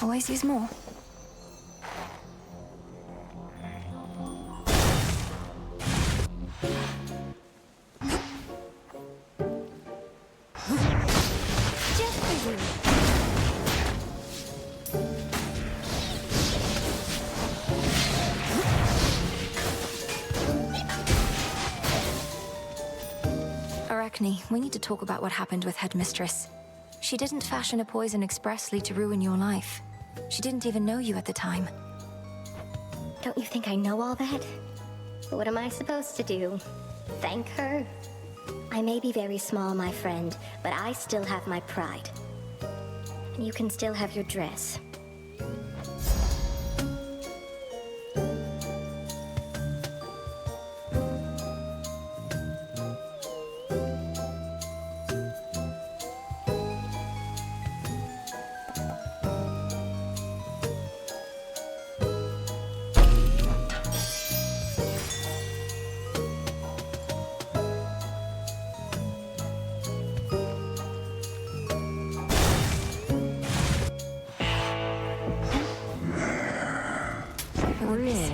Always use more. Just for you. Arachne, we need to talk about what happened with Headmistress. She didn't fashion a poison expressly to ruin your life. She didn't even know you at the time. Don't you think I know all that? But what am I supposed to do? Thank her? I may be very small, my friend, but I still have my pride. And you can still have your dress.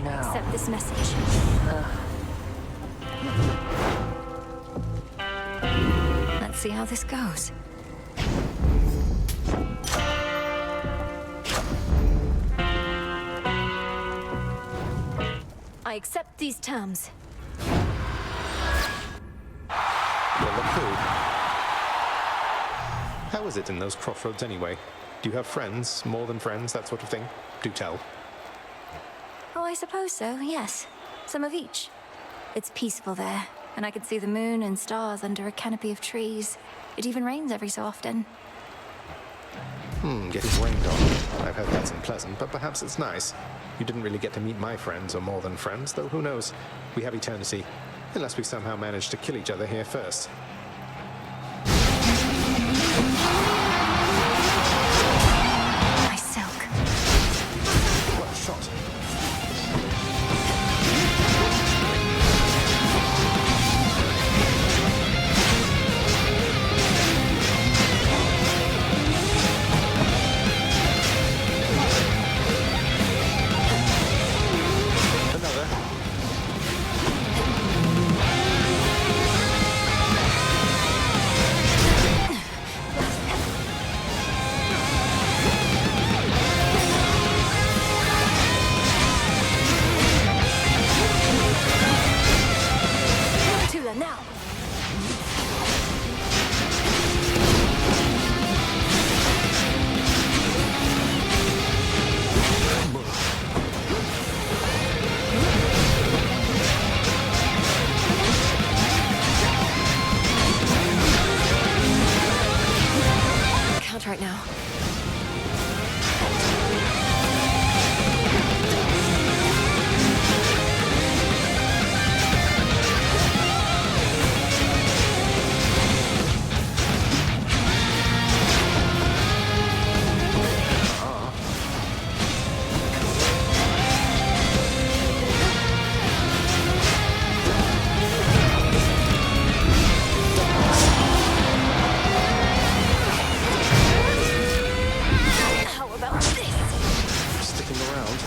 Accept this message. Let's see how this goes. I accept these terms. Well, look who. How is it in those crossroads anyway? Do you have friends, more than friends, that sort of thing? Do tell. Oh, I suppose so, yes. Some of each. It's peaceful there, and I can see the moon and stars under a canopy of trees. It even rains every so often. Getting rained on. I've heard that's unpleasant, but perhaps it's nice. You didn't really get to meet my friends or more than friends, though who knows? We have eternity. Unless we somehow manage to kill each other here first. My silk. What a shot. around.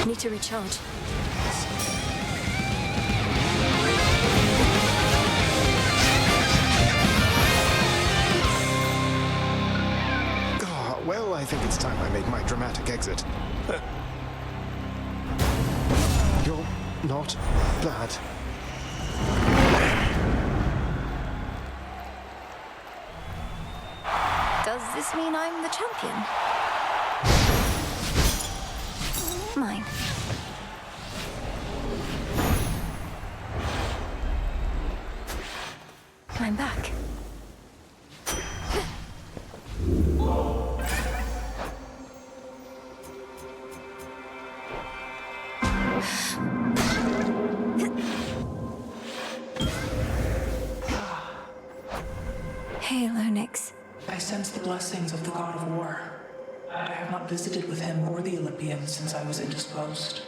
Need to recharge. Well, I think it's time I made my dramatic exit. You're not bad. Does this mean I'm the champion? Mine. I'm back. Hail, Onyx. I sense the blessings of the god of war. I have not visited with him or the Olympians since I was indisposed.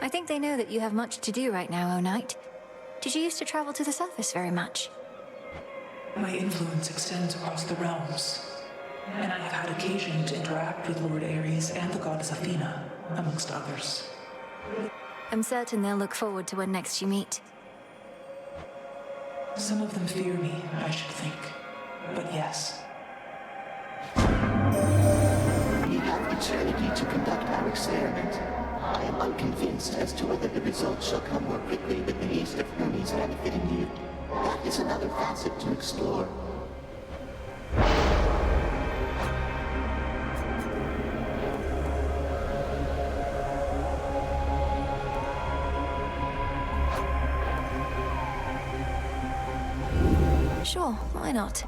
I think they know that you have much to do right now, O Knight. Did you used to travel to the surface very much? My influence extends across the realms, and I have had occasion to interact with Lord Ares and the goddess Athena, amongst others. I'm certain they'll look forward to when next you meet. Some of them fear me, I should think. But yes. We have eternity to conduct our experiment. I am unconvinced as to whether the results shall come more quickly with the haste of Hermes benefiting you. That is another facet to explore. Sure, why not?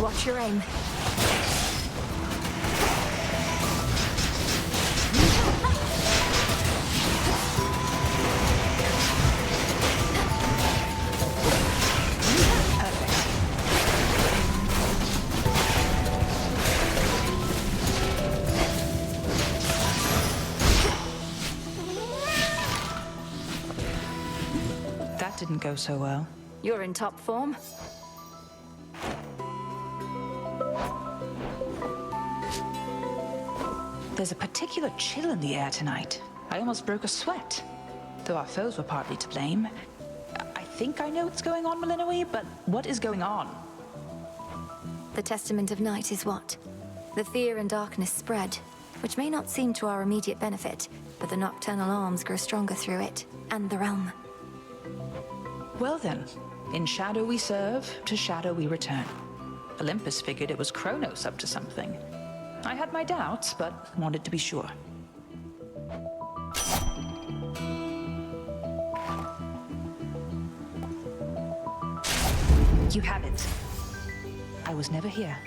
Watch your aim. That didn't go so well. You're in top form. There's a particular chill in the air tonight. I almost broke a sweat. Though our foes were partly to blame. I think I know what's going on, Malinoe, but what is going on? The testament of night is what? The fear and darkness spread, which may not seem to our immediate benefit, but the nocturnal arms grow stronger through it, and the realm. Well then, in shadow we serve, to shadow we return. Olympus figured it was Kronos up to something. I had my doubts, but wanted to be sure. You have it. I was never here.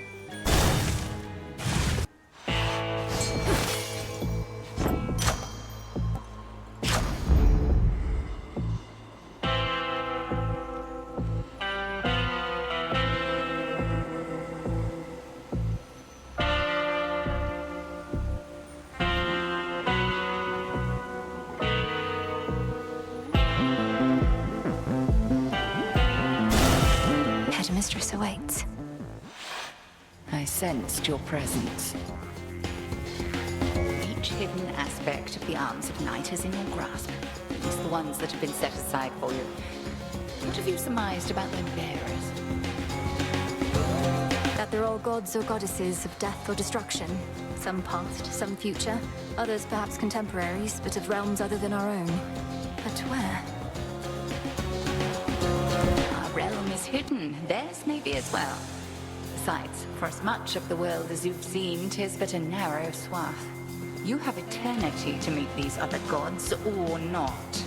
Mistress awaits. I sensed your presence. Each hidden aspect of the arms of night is in your grasp. the ones that have been set aside for you. What have you surmised about their bearers? That they're all gods or goddesses of death or destruction. Some past, some future. Others perhaps contemporaries, but of realms other than our own. But where? Our realm is hidden. Theirs may be as well. Besides, for as much of the world as you've seen, 'tis but a narrow swath. You have eternity to meet these other gods, or not.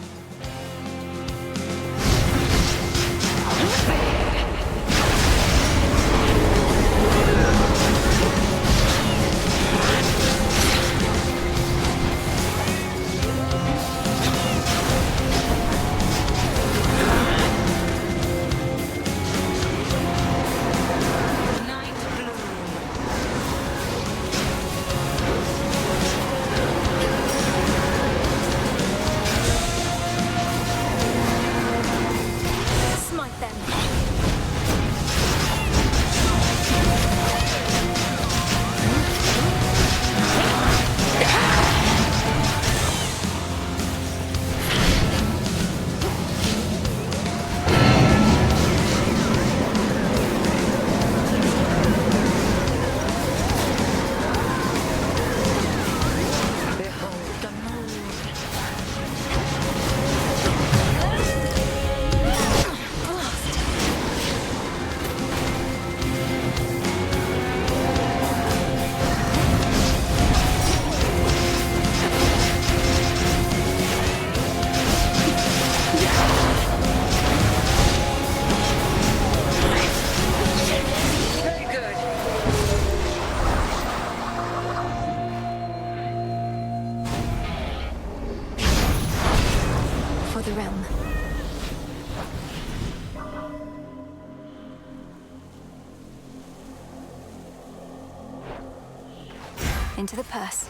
Into the purse.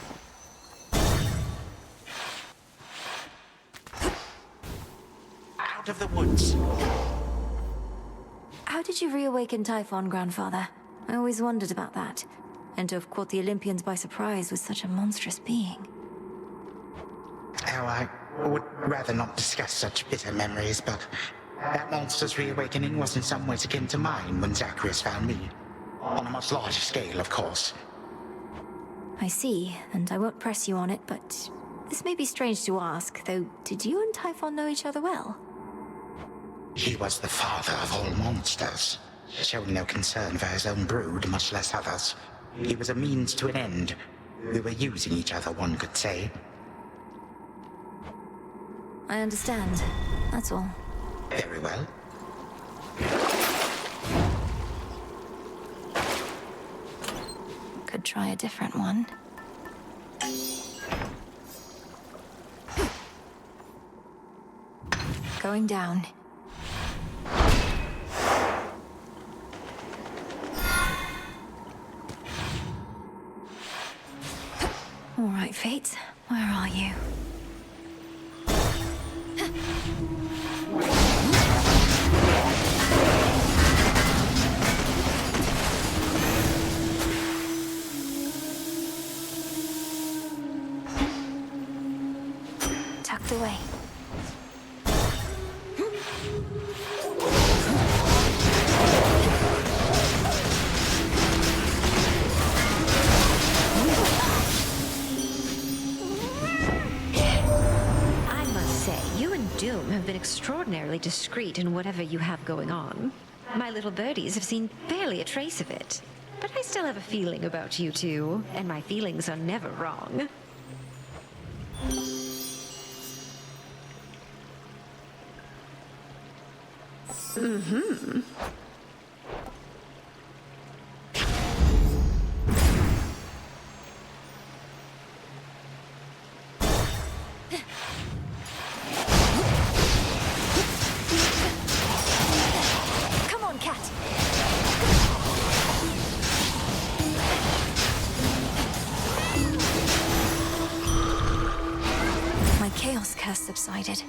Out of the woods. How did you reawaken Typhon, Grandfather? I always wondered about that. And to have caught the Olympians by surprise with such a monstrous being. Oh, I would rather not discuss such bitter memories, but that monster's reawakening was in some ways akin to mine when Zacharias found me. On a much larger scale, of course. I see, and I won't press you on it, but this may be strange to ask, though did you and Typhon know each other well? He was the father of all monsters, showing no concern for his own brood, much less others. He was a means to an end. We were using each other, one could say. I understand. That's all. Very well. Could try a different one. Going down. All right, Fates, where are you? Tucked away. Doom have been extraordinarily discreet in whatever you have going on. My little birdies have seen barely a trace of it. But I still have a feeling about you two, and my feelings are never wrong. Mm-hmm. Chaos curse subsided.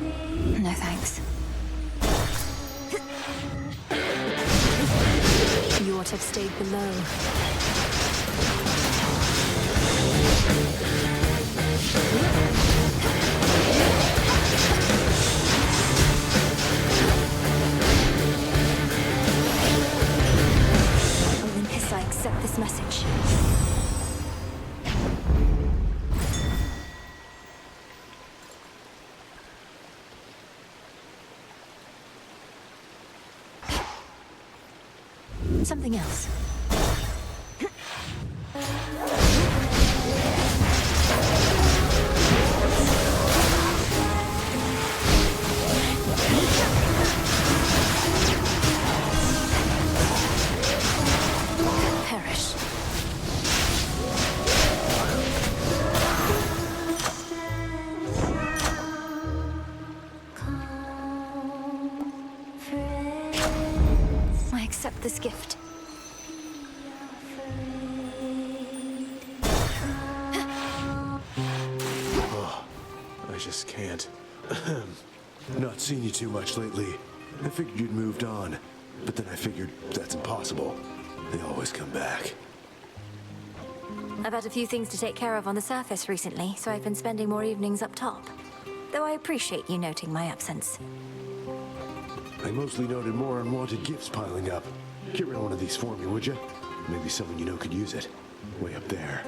No thanks. You ought to have stayed below. Olympus, I accept this message. Something else. Perish. I accept this gift. I just can't. Not seen you too much lately. I figured you'd moved on, but then I figured that's impossible. They always come back. I've had a few things to take care of on the surface recently, so I've been spending more evenings up top. Though I appreciate you noting my absence. I mostly noted more unwanted gifts piling up. Get rid of one of these for me, would you? Maybe someone you know could use it. Way up there.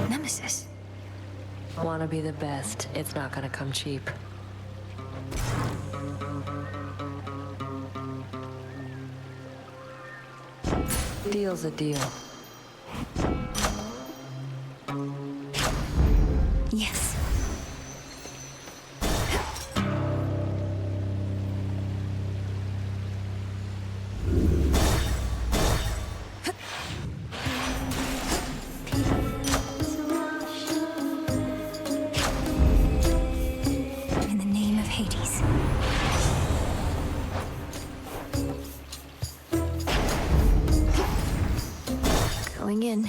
Nemesis. Want to be the best, it's not gonna come cheap. Deal's a deal. Yes. In the name of Hades. Going in.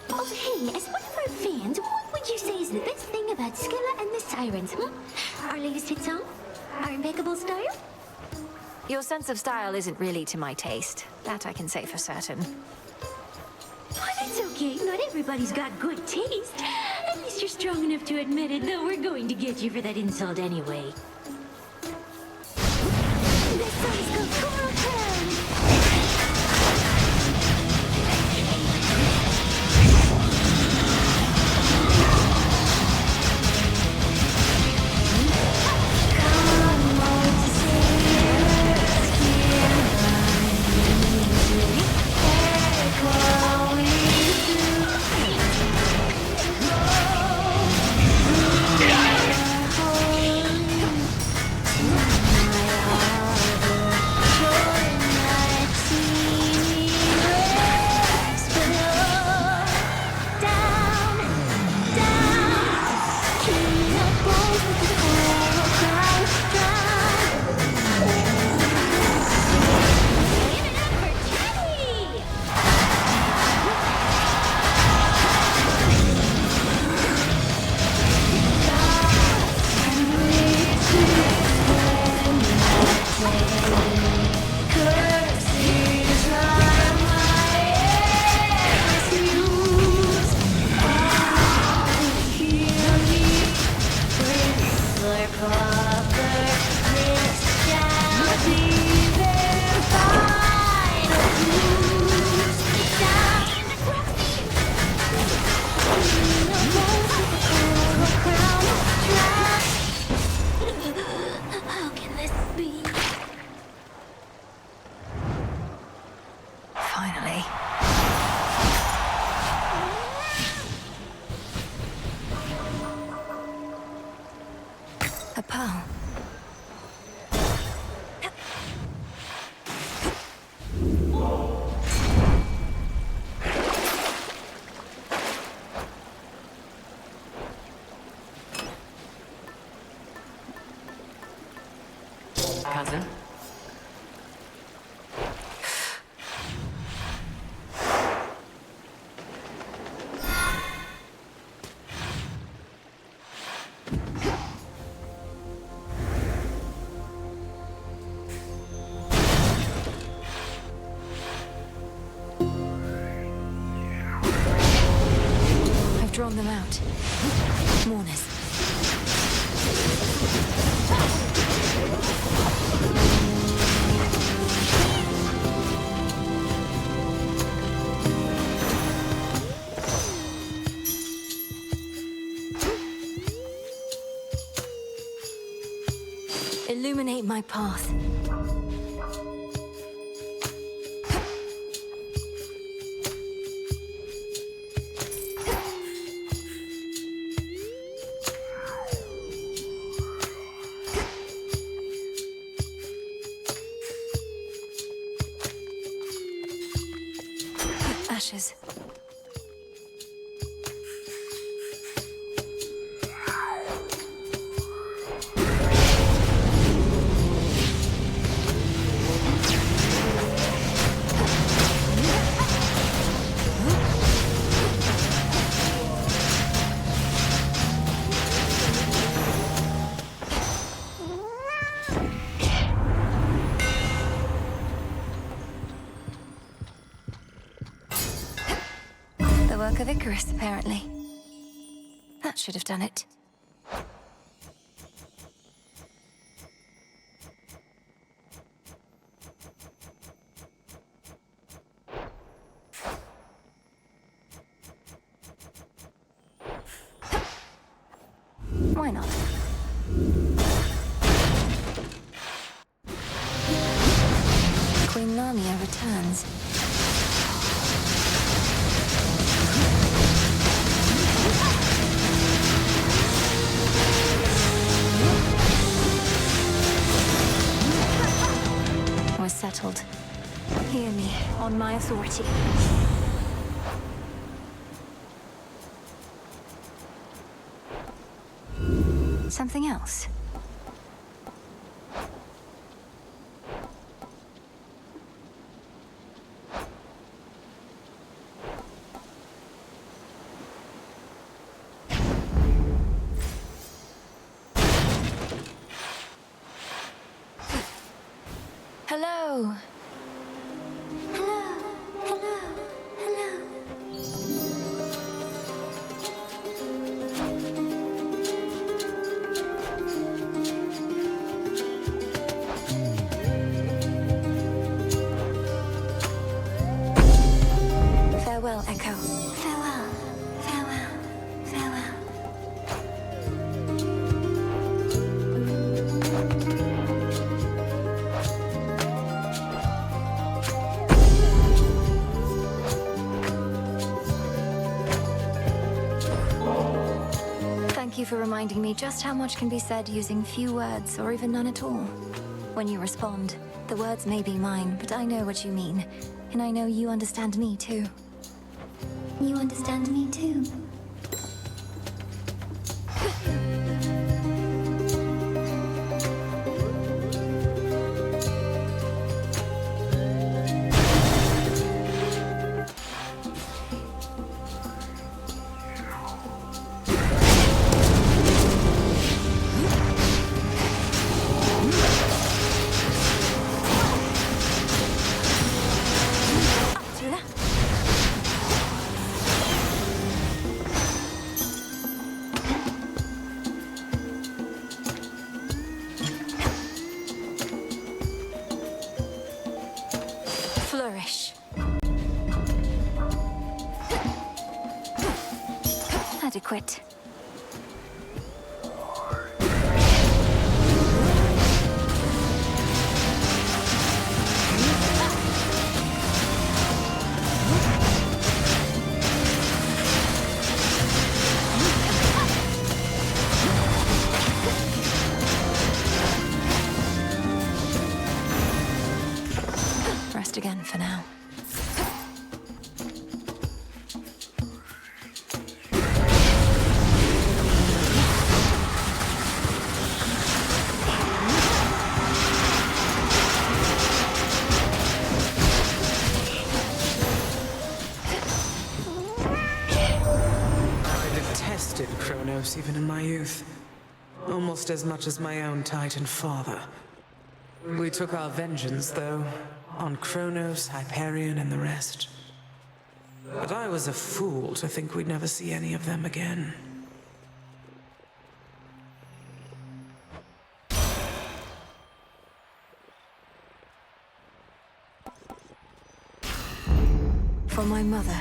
Oh, hey, as one of our fans, what would you say is the best thing about Scylla and the Sirens, Our latest hit song? Our impeccable style? Your sense of style isn't really to my taste. That I can say for certain. Oh, that's okay. Not everybody's got good taste. At least you're strong enough to admit it, though we're going to get you for that insult anyway. This song's called Coral Town. Show I've drawn them out. Mourners. Illuminate my path. Ashes. The work of Icarus, apparently. That should have done it. Why not? Queen Lamia returns. We're settled. Hear me, on my authority. Something else? Hello. Hello. Hello. Hello. Farewell, Echo. Farewell. Farewell. Farewell. Thank you for reminding me just how much can be said using few words or even none at all. When you respond, the words may be mine, but I know what you mean. And I know you understand me too. You understand me too. Flourish. Adequate. Rest again for now. I detested Kronos even in my youth. Almost as much as my own Titan father. We took our vengeance, though, on Kronos, Hyperion, and the rest. But I was a fool to think we'd never see any of them again. For my mother.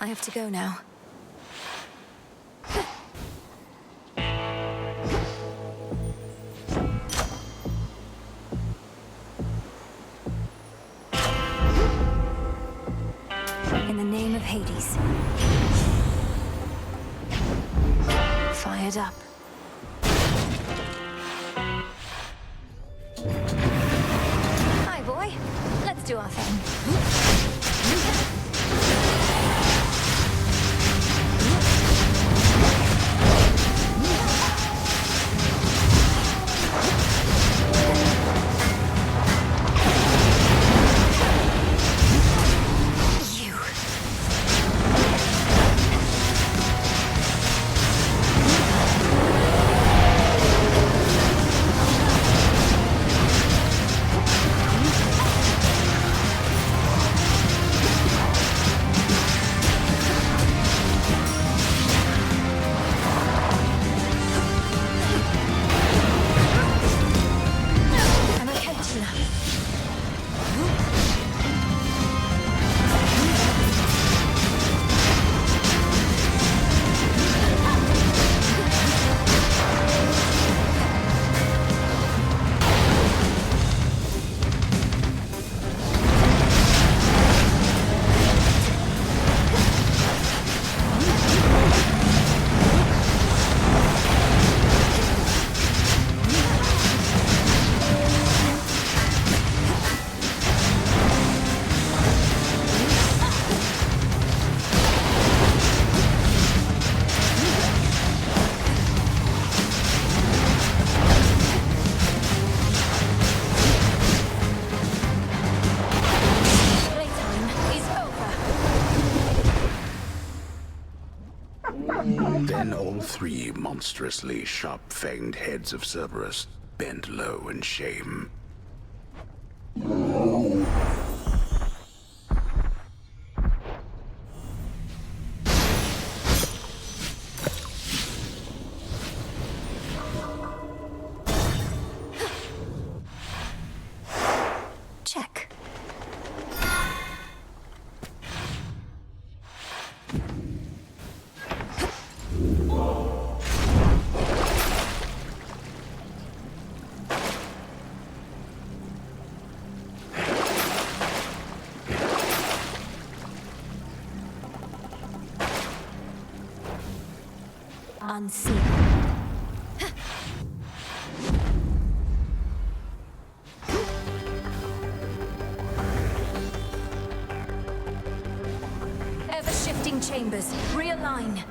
I have to go now. In the name of Hades. Fired up. Hi, boy. Let's do our thing. Then all three monstrously sharp-fanged heads of Cerberus bent low in shame. Check. Unseen. Ever-shifting chambers. Realign.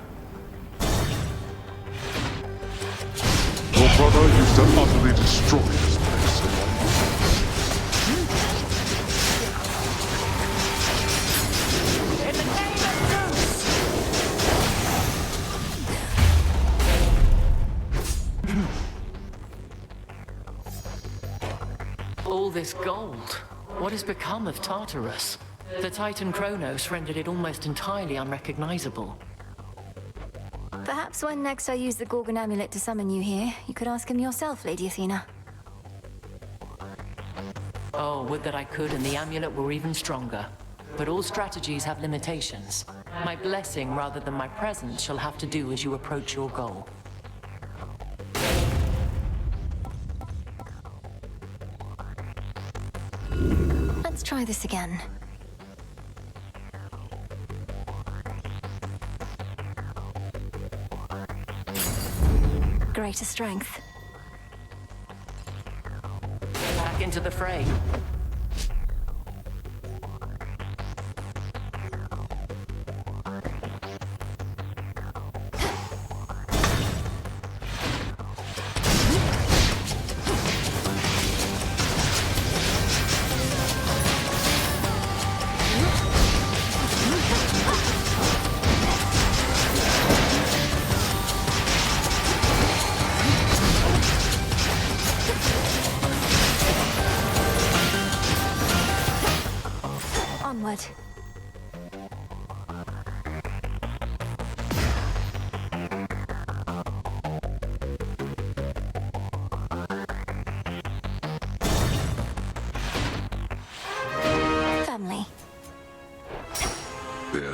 Your brother used to utterly destroy this place. In the name of Zeus! All this gold. What has become of Tartarus? The Titan Kronos rendered it almost entirely unrecognizable. Perhaps when next I use the Gorgon amulet to summon you here, you could ask him yourself, Lady Athena. Oh, would that I could, and the amulet were even stronger. But all strategies have limitations. My blessing, rather than my presence, shall have to do as you approach your goal. Let's try this again. Greater strength. Back into the fray.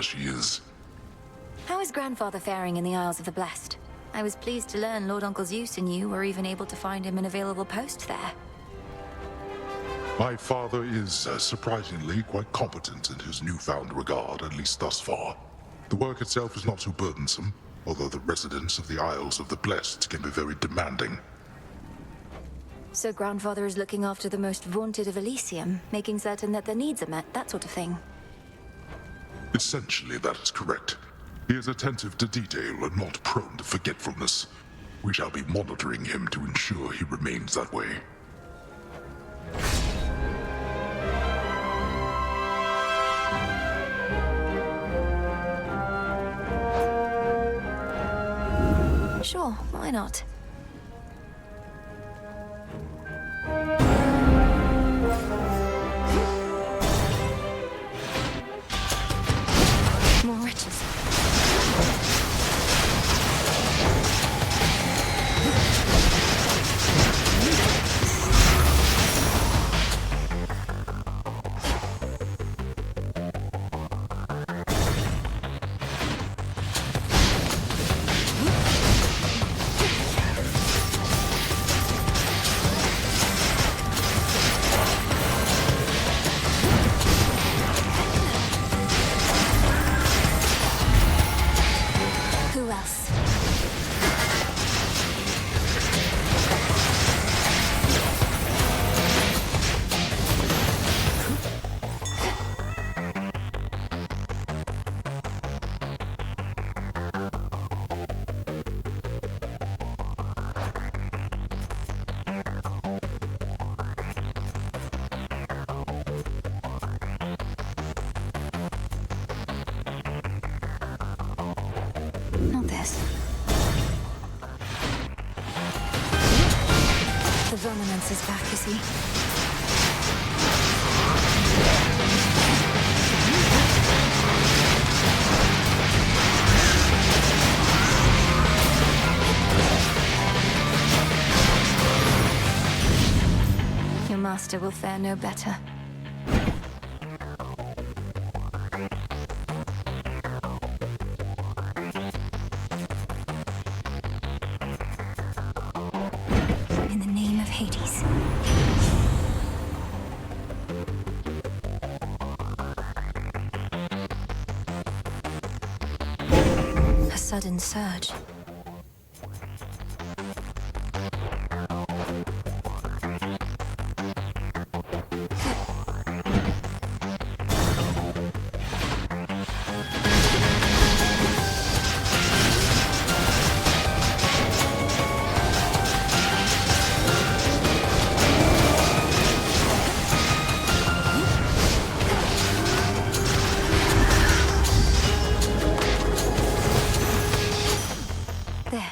she is. How is grandfather faring in the Isles of the Blessed? I was pleased to learn Lord Uncle Zeus and you were even able to find him an available post there. My father is surprisingly quite competent in his newfound regard, at least thus far. The work itself is not too burdensome, although the residents of the Isles of the Blessed can be very demanding. So grandfather is looking after the most vaunted of Elysium, making certain that their needs are met, that sort of thing. Essentially, that is correct. He is attentive to detail and not prone to forgetfulness. We shall be monitoring him to ensure he remains that way. Sure, why not? More riches. Who else? Not this. The Verminance is back, you see. Your master will fare no better. In the name of Hades. A sudden surge. There.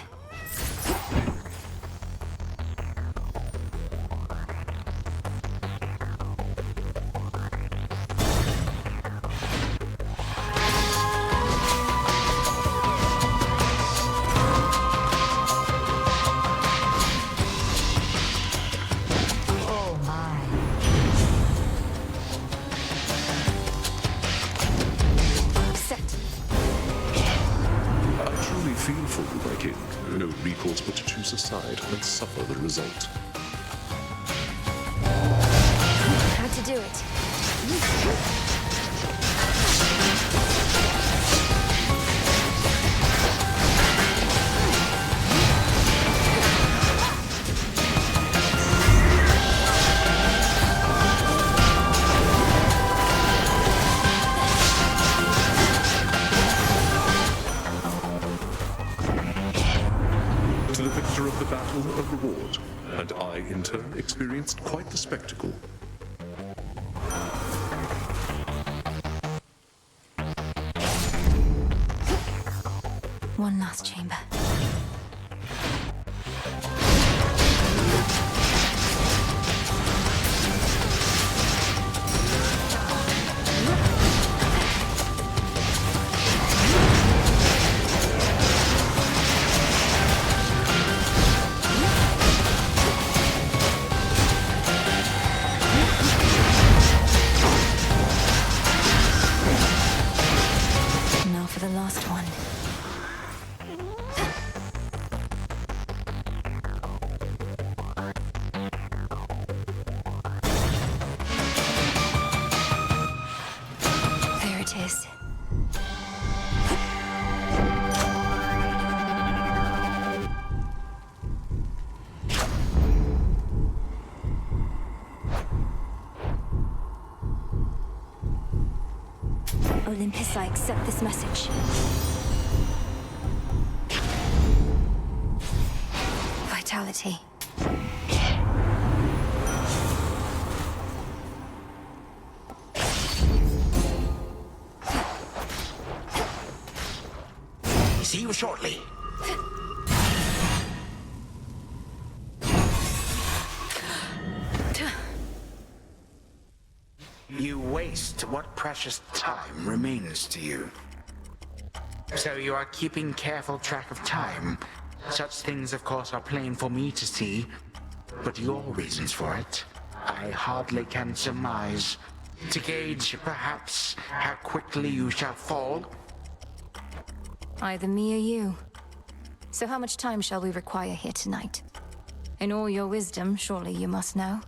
Oh my. Set. I truly feel for you, my king. No recourse but to choose a side and suffer the result. How to do it. To the victor of the battle, a reward, and I, in turn, experienced quite the spectacle. One last chamber. Olympus, I accept this message. Vitality. See you shortly. You waste what precious time remains to you. So you are keeping careful track of time. Such things, of course, are plain for me to see, but your reasons for it, I hardly can surmise. To gauge, perhaps, how quickly you shall fall. Either me or you. So how much time shall we require here tonight? In all your wisdom, surely you must know.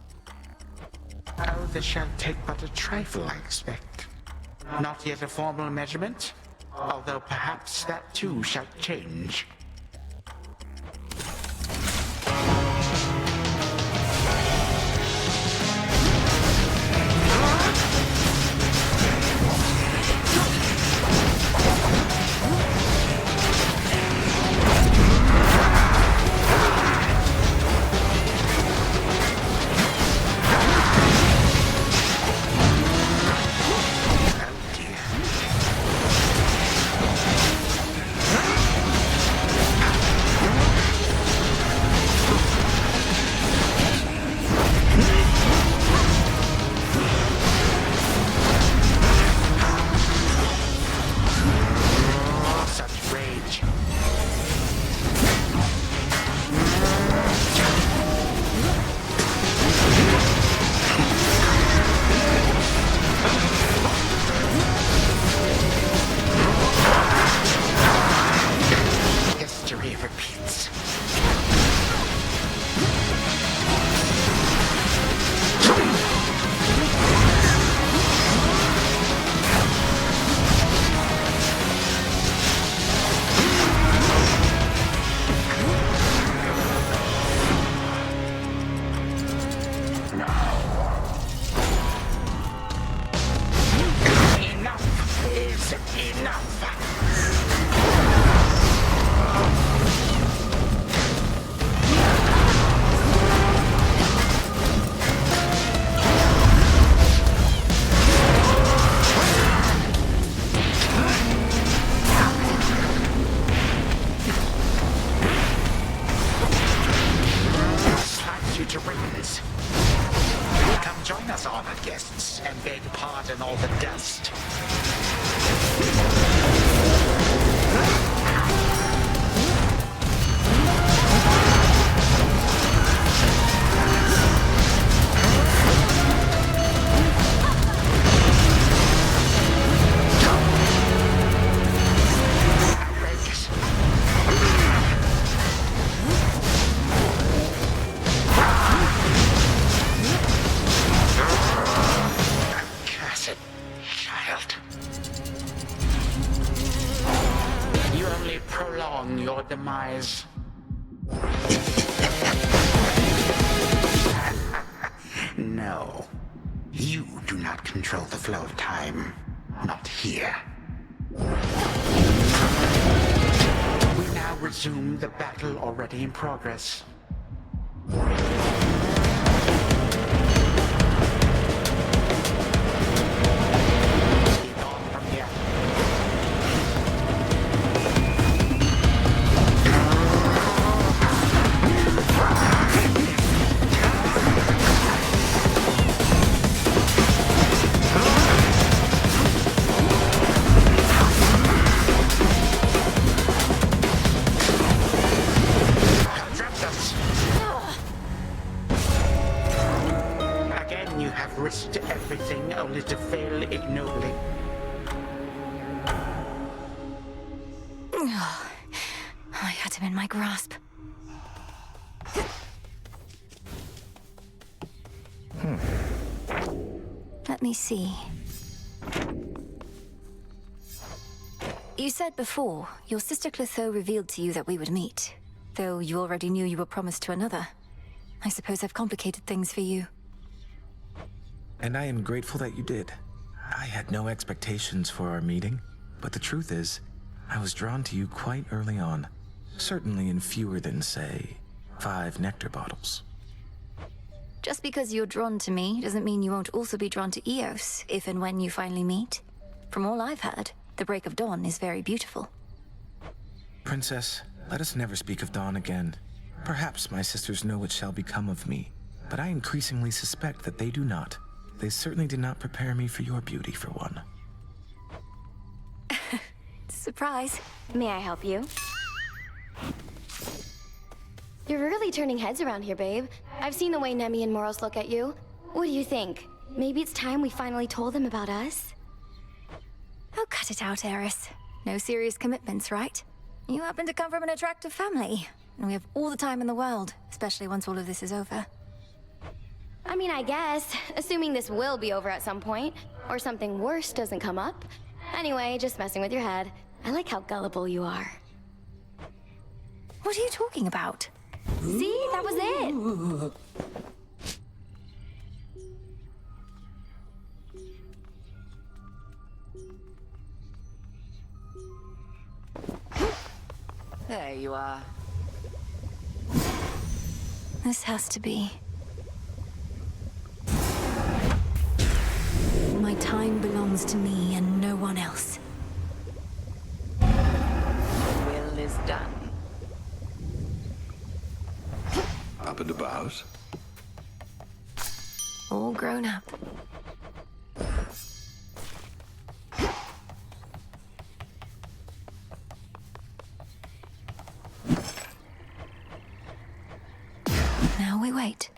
Oh, this shall take but a trifle, I expect. Not yet a formal measurement, although perhaps that too shall change. Come join us, honored guests, and beg pardon all the dust. Prolong your demise. No. You do not control the flow of time. Not here. We now resume the battle already in progress. Risked everything only to fail ignobly. I had him in my grasp. Let me see. You said before, your sister Clotho revealed to you that we would meet, though you already knew you were promised to another. I suppose I've complicated things for you. And I am grateful that you did. I had no expectations for our meeting, but the truth is, I was drawn to you quite early on. Certainly in fewer than, say, 5 nectar bottles. Just because you're drawn to me doesn't mean you won't also be drawn to Eos, if and when you finally meet. From all I've heard, the break of dawn is very beautiful. Princess, let us never speak of dawn again. Perhaps my sisters know what shall become of me, but I increasingly suspect that they do not. They certainly did not prepare me for your beauty, for one. Surprise. May I help you? You're really turning heads around here, babe. I've seen the way Nemi and Moros look at you. What do you think? Maybe it's time we finally told them about us? Oh, cut it out, Eris. No serious commitments, right? You happen to come from an attractive family, and we have all the time in the world, especially once all of this is over. I mean, I guess, assuming this will be over at some point, or something worse doesn't come up. Anyway, just messing with your head. I like how gullible you are. What are you talking about? See, that was it! There you are. This has to be. My time belongs to me and no one else. The will is done. Up and about? All grown up. Now we wait.